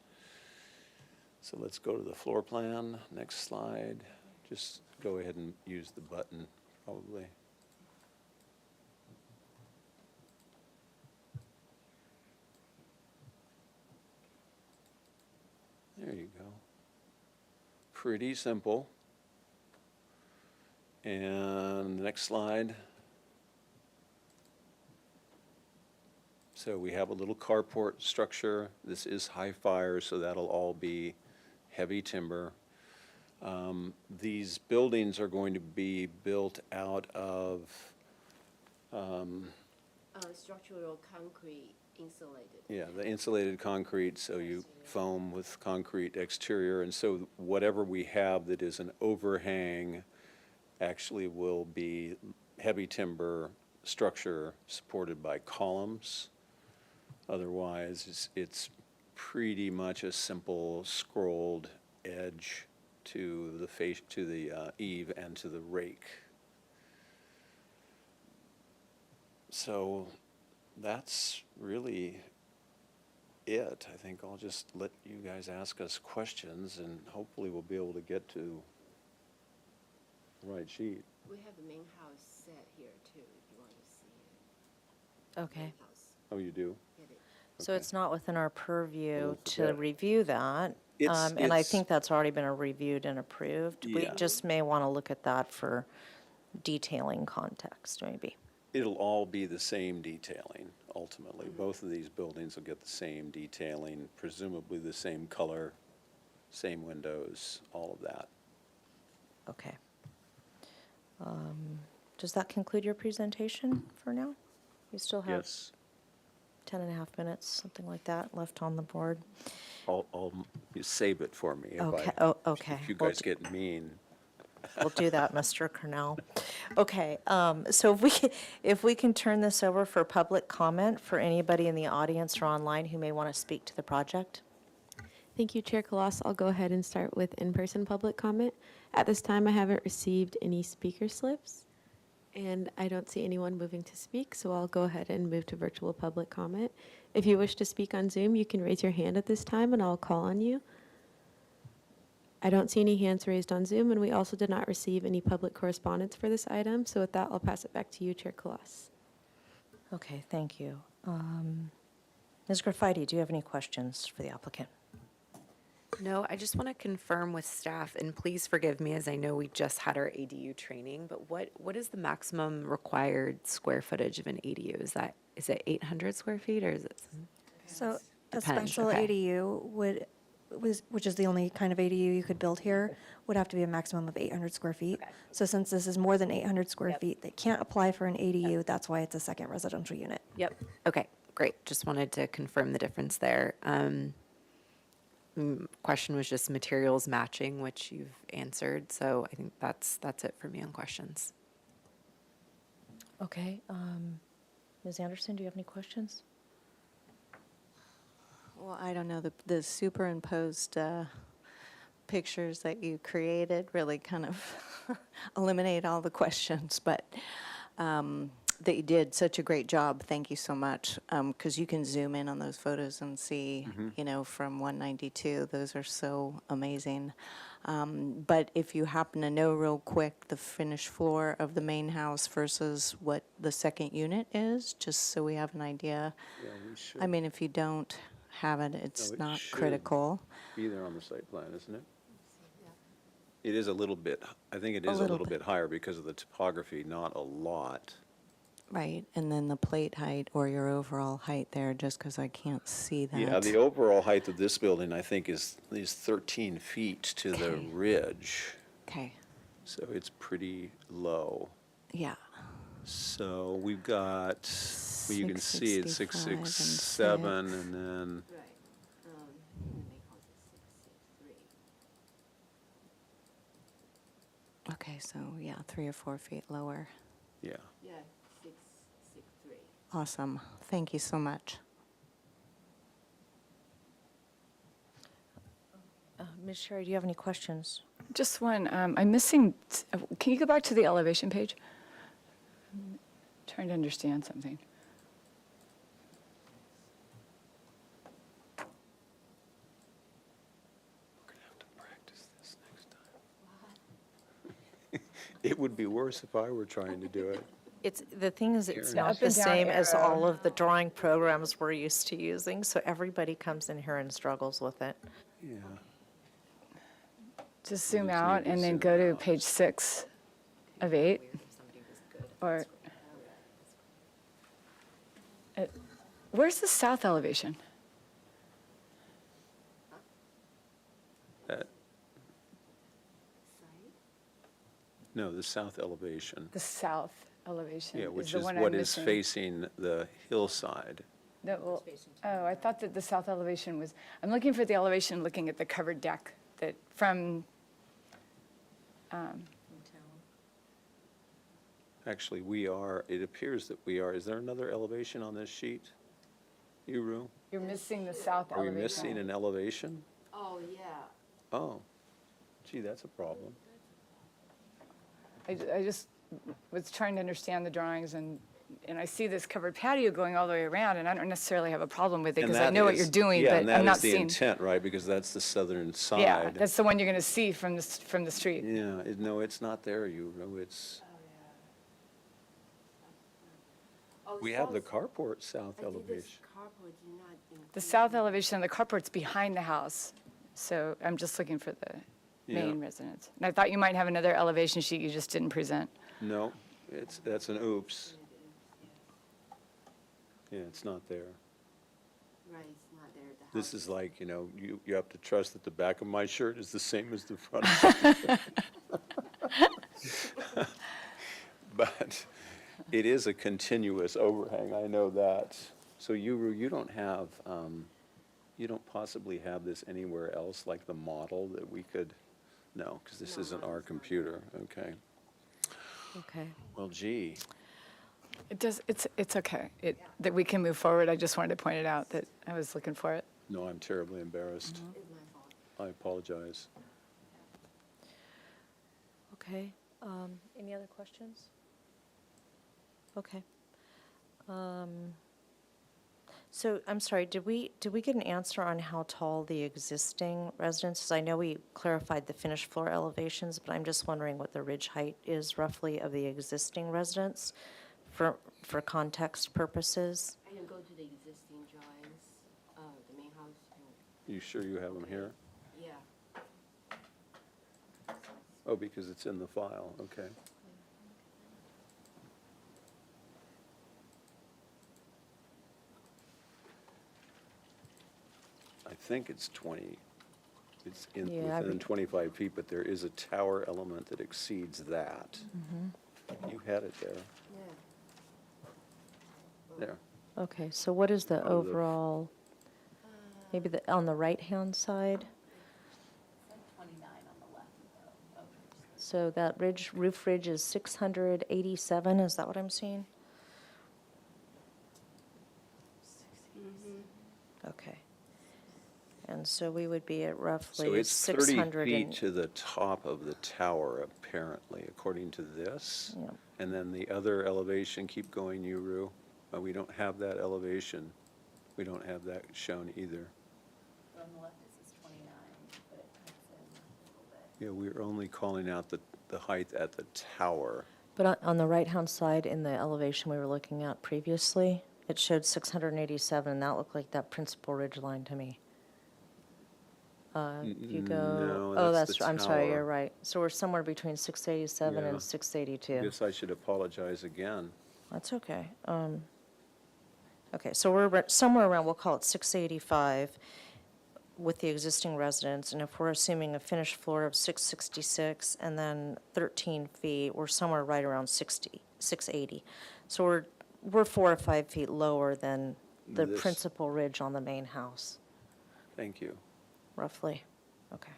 Speaker 11: So let's go to the floor plan. Next slide. Just go ahead and use the button, probably. There you go. Pretty simple. And the next slide. So we have a little carport structure. This is high fire, so that'll all be heavy timber. These buildings are going to be built out of,
Speaker 12: Structural concrete insulated.
Speaker 11: yeah, the insulated concrete, so you foam with concrete exterior. And so whatever we have that is an overhang actually will be heavy timber structure supported by columns. Otherwise, it's pretty much a simple scrolled edge to the face, to the eave and to the rake. So that's really it. I think I'll just let you guys ask us questions, and hopefully we'll be able to get to the right sheet.
Speaker 12: We have the main house set here too, if you want to see it.
Speaker 1: Okay.
Speaker 12: Main house.
Speaker 11: Oh, you do?
Speaker 12: Get it.
Speaker 1: So
Speaker 11: Okay.
Speaker 1: it's not within our purview
Speaker 11: Well,
Speaker 1: to
Speaker 11: forget-
Speaker 1: review that.
Speaker 11: It's-
Speaker 1: And I
Speaker 11: it's-
Speaker 1: think that's already been reviewed and approved. We
Speaker 11: Yeah.
Speaker 1: just may want to look at that for detailing context, maybe.
Speaker 11: It'll all be the same detailing, ultimately. Both of these buildings will get the same detailing, presumably the same color, same windows, all of that.
Speaker 1: Okay. Does that conclude your presentation for now? You still have
Speaker 11: Yes,
Speaker 1: 10 and a half minutes, something like that, left on the board.
Speaker 11: you save it for me.
Speaker 1: Okay, oh, okay.
Speaker 11: If you
Speaker 1: We'll
Speaker 11: guys get mean.
Speaker 1: We'll do that, Mr. Cornell. Okay, so if we can turn this over for public comment for anybody in the audience or online who may want to speak to the project.
Speaker 2: Thank you, Chair Colossus. I'll go ahead and start with in-person public comment. At this time, I haven't received any speaker slips, and I don't see anyone moving to speak, so I'll go ahead and move to virtual public comment. If you wish to speak on Zoom, you can raise your hand at this time, and I'll call on you. I don't see any hands raised on Zoom, and we also did not receive any public correspondence for this item, so with that, I'll pass it back to you, Chair Colossus.
Speaker 1: Okay, thank you. Ms. Graffiti, do you have any questions for the applicant?
Speaker 9: No, I just want to confirm with staff, and please forgive me as I know we just had our ADU training, but what is the maximum required square footage of an ADU? Is it 800 square feet or is it?
Speaker 10: So a
Speaker 9: Depends,
Speaker 10: special
Speaker 9: okay.
Speaker 10: ADU which is the only kind of ADU you could build here, would have to be a maximum of 800 square feet.
Speaker 9: Okay.
Speaker 10: So since this is more than 800 square
Speaker 9: Yep.
Speaker 10: feet, they can't apply for an ADU. That's why it's a second residential unit.
Speaker 9: Yep. Okay, great. Just wanted to confirm the difference there. Question was just materials matching, which you've answered, so I think that's it for me on questions.
Speaker 1: Okay, Ms. Anderson, do you have any questions?
Speaker 3: Well, I don't know, the superimposed pictures that you created really kind of eliminate all the questions, but that you did such a great job. Thank you so much. Because you can zoom in on those photos and see, you know, from 192. Those are so amazing. But if you happen to know real quick the finished floor of the main house versus what the second unit is, just so we have an idea.
Speaker 11: Yeah, we should.
Speaker 3: I mean, if you don't have it, it's
Speaker 11: it
Speaker 3: not
Speaker 11: should.
Speaker 3: critical.
Speaker 11: Be there on the site plan, isn't it? It is a little bit, I think it
Speaker 3: A
Speaker 11: is a
Speaker 3: little
Speaker 11: little
Speaker 3: bit.
Speaker 11: bit higher because of the topography, not a lot.
Speaker 3: Right, and then the plate height or your overall height there, just because I can't see that.
Speaker 11: Yeah, the overall height of this building, I think, is 13 feet to the
Speaker 3: Okay.
Speaker 11: ridge,
Speaker 3: Okay,
Speaker 11: so it's pretty low.
Speaker 3: yeah.
Speaker 11: So we've got, well, you can see it's
Speaker 3: 665 and
Speaker 11: 667,
Speaker 3: six.
Speaker 11: and then,
Speaker 12: Right, and they call it 663.
Speaker 3: Okay, so yeah, 3 or 4 feet lower.
Speaker 11: yeah.
Speaker 12: Yeah, 663.
Speaker 3: Awesome. Thank you so much.
Speaker 1: Ms. Sherry, do you have any questions?
Speaker 4: Just one, I'm missing, can you go back to the elevation page? Trying to understand something.
Speaker 11: We're gonna have to practice this next time. It would be worse if I were trying to do it.
Speaker 1: It's, the thing is, it's
Speaker 11: Karen.
Speaker 1: not
Speaker 4: Up
Speaker 1: the
Speaker 4: and down
Speaker 1: same as
Speaker 4: arrow.
Speaker 1: all of the drawing programs we're used to using, so everybody comes in here and struggles with it.
Speaker 11: Yeah.
Speaker 4: Just zoom
Speaker 11: just
Speaker 4: out
Speaker 11: need to
Speaker 4: and then
Speaker 11: zoom
Speaker 4: go to
Speaker 11: out.
Speaker 4: page 6 of 8. Or, where's the south elevation?
Speaker 11: That, no, the south elevation.
Speaker 4: The south elevation
Speaker 11: Yeah,
Speaker 4: is
Speaker 11: which
Speaker 4: the
Speaker 11: is
Speaker 4: one I'm
Speaker 11: what is
Speaker 4: missing.
Speaker 11: facing the hillside.
Speaker 4: That will, oh, I thought that the south elevation was, I'm looking for the elevation looking at the covered deck that from,
Speaker 11: Actually, we are, it appears that we are, is there another elevation on this sheet? Uru?
Speaker 4: you're missing the south
Speaker 11: Are we
Speaker 4: elevation.
Speaker 11: missing an elevation?
Speaker 12: Oh, yeah.
Speaker 11: Oh, gee, that's a problem.
Speaker 4: I just was trying to understand the drawings and I see this covered patio going all the way around and I don't necessarily have a problem with it
Speaker 11: And
Speaker 4: because I
Speaker 11: that
Speaker 4: know what
Speaker 11: is-
Speaker 4: you're doing,
Speaker 11: yeah,
Speaker 4: but
Speaker 11: and
Speaker 4: I'm
Speaker 11: that
Speaker 4: not
Speaker 11: is the
Speaker 4: seeing.
Speaker 11: intent, right, because that's the southern side.
Speaker 4: Yeah, that's the one you're going to see from the street.
Speaker 11: Yeah, no, it's not there, Uru, it's,
Speaker 12: Oh,
Speaker 11: we have the
Speaker 12: south-
Speaker 11: carport south
Speaker 12: I think this
Speaker 11: elevation.
Speaker 12: carport do not include.
Speaker 4: The south elevation of the carport's behind the house, so I'm just looking for the
Speaker 11: Yeah.
Speaker 4: main residence. And I thought you might have another elevation sheet you just didn't present.
Speaker 11: No, that's an oops. Yeah, it's not there.
Speaker 12: Right, it's not there. The
Speaker 11: This
Speaker 12: house
Speaker 11: is like, you have to trust that the back of my shirt is the same as the front of it. But it is a continuous overhang, I know that. So you don't have, you don't possibly have this anywhere else, like the model that we could, no, because this isn't our computer, okay.
Speaker 1: Okay.
Speaker 11: Well, gee,
Speaker 4: It does, it's okay, that we can move forward. I just wanted to point it out that I was looking for it.
Speaker 11: no, I'm terribly embarrassed.
Speaker 12: is my fault.
Speaker 11: I apologize.
Speaker 1: Okay, any other questions? Okay. So, I'm sorry, did we get an answer on how tall the existing residence is? I know we clarified the finished floor elevations, but I'm just wondering what the ridge height is roughly of the existing residence for context purposes.
Speaker 12: I can go to the existing drawings, the main house, and,
Speaker 11: You sure you have them here?
Speaker 12: yeah.
Speaker 11: Oh, because it's in the file, okay. I think it's 20, it's
Speaker 1: Yeah,
Speaker 11: within 25 feet, but there is a tower element that exceeds that. You had it there.
Speaker 12: Yeah.
Speaker 11: There.
Speaker 1: Okay, so what is the
Speaker 11: the-
Speaker 1: overall, maybe on the right-hand side?
Speaker 12: 29 on the left, though.
Speaker 1: So that roof ridge is 687, is that what I'm seeing? Okay. And so we would be at
Speaker 11: So
Speaker 1: roughly
Speaker 11: it's 30
Speaker 1: 600
Speaker 11: feet
Speaker 1: and,
Speaker 11: to the top of the tower, apparently, according to this.
Speaker 1: Yeah.
Speaker 11: And then the other elevation, keep going, Yuru. We don't have that elevation. We don't have that shown either.
Speaker 12: On the left it says 29, but it cuts in a little bit.
Speaker 11: Yeah, we're only calling out the height at the tower.
Speaker 1: but on the right-hand side in the elevation we were looking at previously, it showed 687, and that looked like that principal ridge line to me. If you go,
Speaker 11: No,
Speaker 1: oh,
Speaker 11: that's the
Speaker 1: I'm sorry,
Speaker 11: tower.
Speaker 1: you're right. So we're somewhere between 687
Speaker 11: Yeah.
Speaker 1: and
Speaker 11: I
Speaker 1: 682.
Speaker 11: guess I should apologize again.
Speaker 1: That's okay. Okay, so we're somewhere around, we'll call it 685 with the existing residence, and if we're assuming a finished floor of 666 and then 13 feet, we're somewhere right around 680. So we're 4 or 5 feet lower than the
Speaker 11: This-
Speaker 1: principal ridge on the main house,
Speaker 11: Thank you.
Speaker 1: roughly. Okay.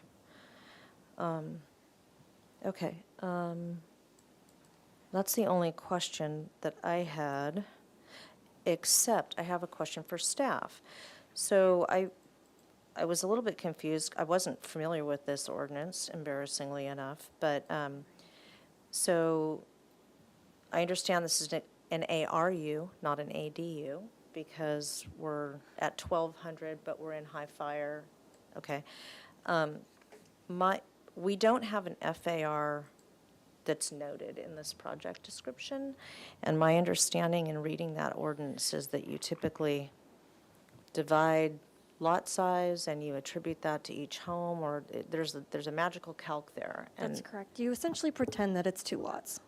Speaker 1: Okay. That's the only question that I had, except I have a question for staff. So I was a little bit confused. I wasn't familiar with this ordinance, embarrassingly enough, but, so I understand this is an ARU, not an ADU, because we're at 1,200, but we're in high fire. Okay. We don't have an FAR that's noted in this project description, and my understanding in reading that ordinance is that you typically divide lot size and you attribute that to each home, or there's a magical calc there.
Speaker 10: That's
Speaker 1: and-
Speaker 10: correct. You essentially pretend that it's 2 lots.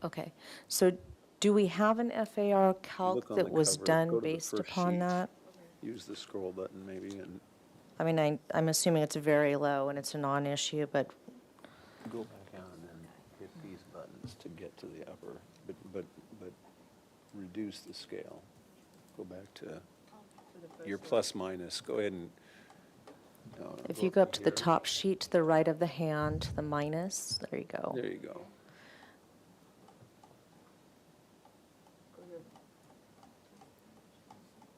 Speaker 1: Okay, so do we have an FAR calc
Speaker 11: Look on
Speaker 1: that
Speaker 11: the
Speaker 1: was
Speaker 11: cover.
Speaker 1: done
Speaker 11: Go to the
Speaker 1: based
Speaker 11: first
Speaker 1: upon
Speaker 11: sheet.
Speaker 1: that?
Speaker 11: Use the scroll button maybe and
Speaker 1: I mean, I'm assuming it's very low and it's a non-issue, but,
Speaker 11: go back out and then hit these buttons to get to the upper, but reduce the scale. Go back to your plus minus. Go ahead and. no,
Speaker 1: if you go up to the
Speaker 11: here.
Speaker 1: top sheet to the right of the hand, the minus, there you go.
Speaker 11: There you go.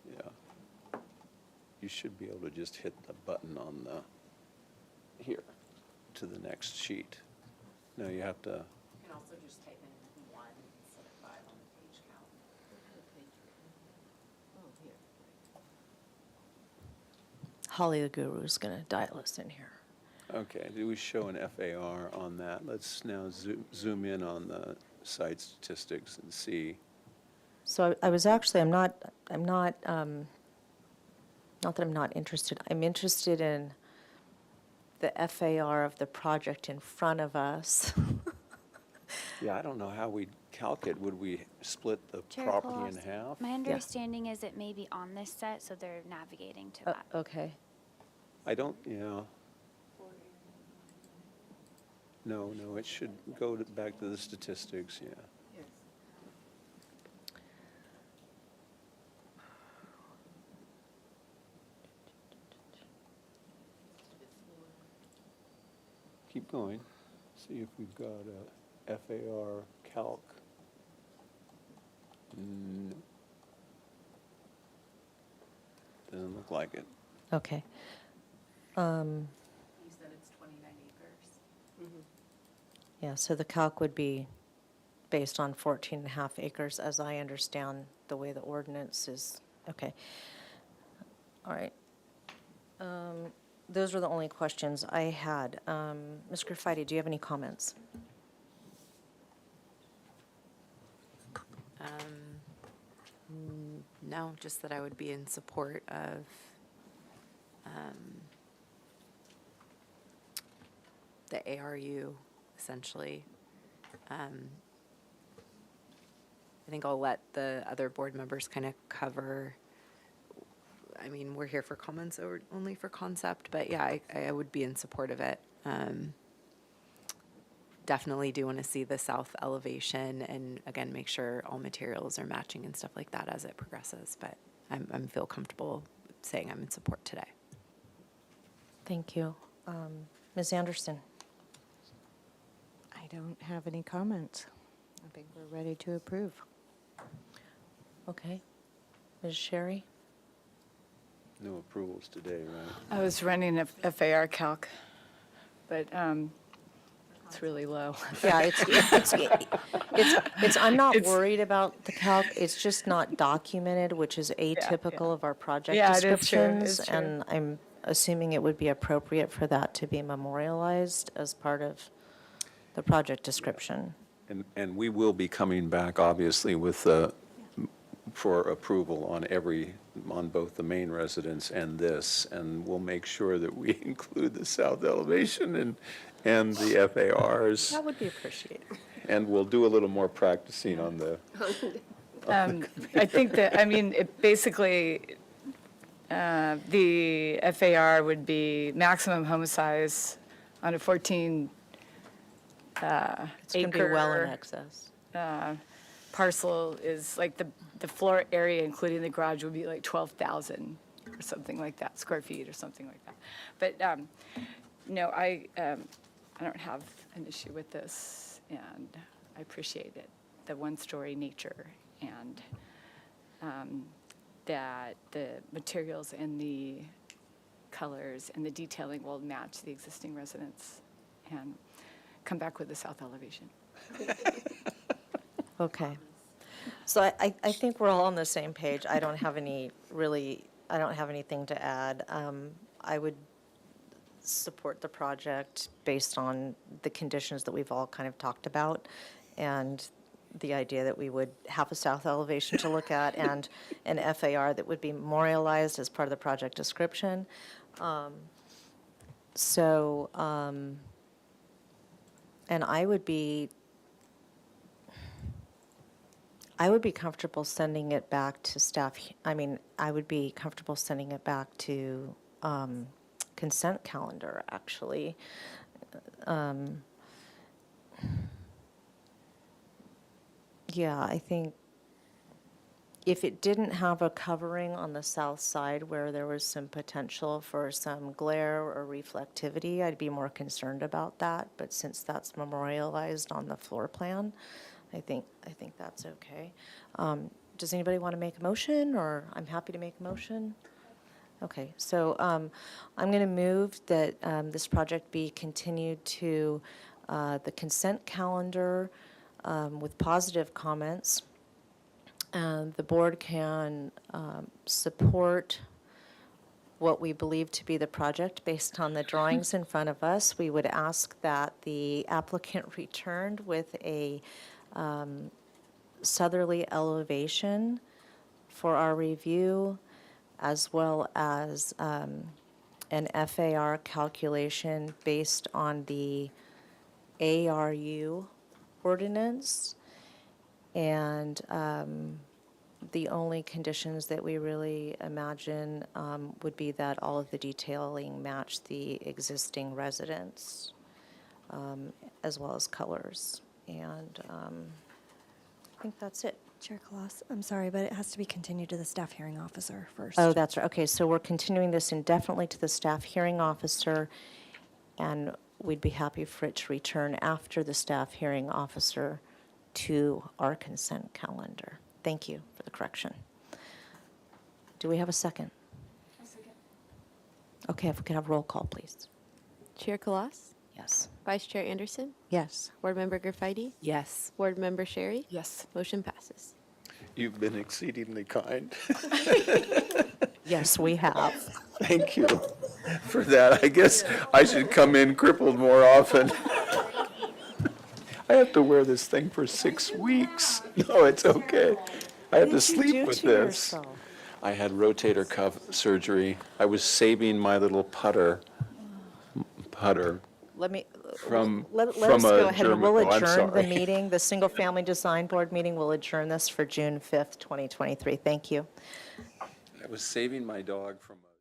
Speaker 11: Yeah. You should be able to just hit the button on the, here, to the next sheet. No, you have to,
Speaker 12: You can also just type in 1 instead of 5 on the page count. Oh, here.
Speaker 1: Holly the Guru is going to dial us in here.
Speaker 11: okay, do we show an FAR on that? Let's now zoom in on the site statistics and see.
Speaker 1: So I was actually, I'm not, not that I'm not interested, I'm interested in the FAR of the project in front of us.
Speaker 11: Yeah, I don't know how we'd calc it. Would we split the
Speaker 5: Chair
Speaker 11: property in
Speaker 5: Colas,
Speaker 11: half?
Speaker 5: My understanding is it may be on this set, so they're navigating to that.
Speaker 1: Okay,
Speaker 11: I don't, yeah. No, it should go back to the statistics, yeah.
Speaker 12: Yes.
Speaker 11: Keep going. See if we've got a FAR calc. No. Doesn't look like it.
Speaker 1: okay.
Speaker 12: You said it's 29 acres.
Speaker 1: Yeah, so the calc would be based on 14 and a half acres, as I understand the way the ordinance is. Okay. All right. Those were the only questions I had. Ms. Graffiti, do you have any comments?
Speaker 9: No, just that I would be in support of the ARU, essentially. I think I'll let the other board members kind of cover. I mean, we're here for comments or only for concept, but yeah, I would be in support of it. Definitely do want to see the south elevation and again, make sure all materials are matching and stuff like that as it progresses, but I'm feel comfortable saying I'm in support today.
Speaker 1: Thank you. Ms. Anderson?
Speaker 3: I don't have any comments. I think we're ready to approve.
Speaker 1: Okay. Ms. Sherry?
Speaker 11: No approvals today, right?
Speaker 4: I was running a FAR calc, but it's really low.
Speaker 1: Yeah, I'm not worried about the calc, it's just not documented, which is atypical of our project
Speaker 4: Yeah, it is true,
Speaker 1: descriptions.
Speaker 4: it's true.
Speaker 1: And I'm assuming it would be appropriate for that to be memorialized as part of the project description.
Speaker 11: And we will be coming back, obviously, with, for approval on both the main residence and this, and we'll make sure that we include the south elevation and the FARs,
Speaker 1: That would be appreciated.
Speaker 11: and we'll do a little more practicing on the,
Speaker 4: I think that, I mean, it basically, the FAR would be maximum home size on a 14
Speaker 1: It's going to be well in
Speaker 4: acre
Speaker 1: excess.
Speaker 4: parcel is like the floor area, including the garage, would be like 12,000 or something like that, square feet or something like that. But, no, I don't have an issue with this, and I appreciate it, the one-story nature, and that the materials and the colors and the detailing will match the existing residence, and come back with the south elevation.
Speaker 1: Okay. So I think we're all on the same page. I don't have I don't have anything to add. I would support the project based on the conditions that we've all kind of talked about, and the idea that we would have a south elevation to look at and an FAR that would be memorialized as part of the project description. And I would be comfortable sending it back to staff. I would be comfortable sending it back to consent calendar, actually. Yeah, I think if it didn't have a covering on the south side where there was some potential for some glare or reflectivity, I'd be more concerned about that. But since that's memorialized on the floor plan, I think that's okay. Does anybody want to make a motion, or I'm happy to make a motion? Okay, so I'm going to move that this project be continued to the consent calendar with positive comments. And the board can support what we believe to be the project based on the drawings in front of us. We would ask that the applicant returned with a southerly elevation for our review, as well as an FAR calculation based on the ARU ordinance. And the only conditions that we really imagine would be that all of the detailing match the existing residence, as well as colors. And I think that's it.
Speaker 10: Chair Collas, I'm sorry, but it has to be continued to the staff hearing officer first.
Speaker 1: Oh, that's right. Okay, so we're continuing this indefinitely to the staff hearing officer, and we'd be happy for it to return after the staff hearing officer to our consent calendar. Thank you for the correction. Do we have a second? A second. Okay, if we could have roll call, please.
Speaker 2: Chair Collas,
Speaker 1: Yes.
Speaker 2: Vice Chair Anderson,
Speaker 1: Yes.
Speaker 2: Board Member Gerfeiti,
Speaker 9: Yes.
Speaker 2: Board Member Sherry.
Speaker 4: Yes.
Speaker 2: Motion passes.
Speaker 11: you've been exceedingly kind.
Speaker 1: Yes, we have.
Speaker 11: Thank you for that. I guess I should come in crippled more often. I have to wear this thing for 6 weeks. No, it's okay. I have to sleep with this. I had rotator cuff surgery. I was saving my little putter.
Speaker 1: Let me,
Speaker 11: From-
Speaker 1: let us
Speaker 11: from a
Speaker 1: go ahead and
Speaker 11: German-
Speaker 1: we'll
Speaker 11: oh, I'm
Speaker 1: adjourn the
Speaker 11: sorry.
Speaker 1: meeting. The Single Family Design Board meeting will adjourn this for June 5th, 2023. Thank you.
Speaker 11: I was saving my dog from a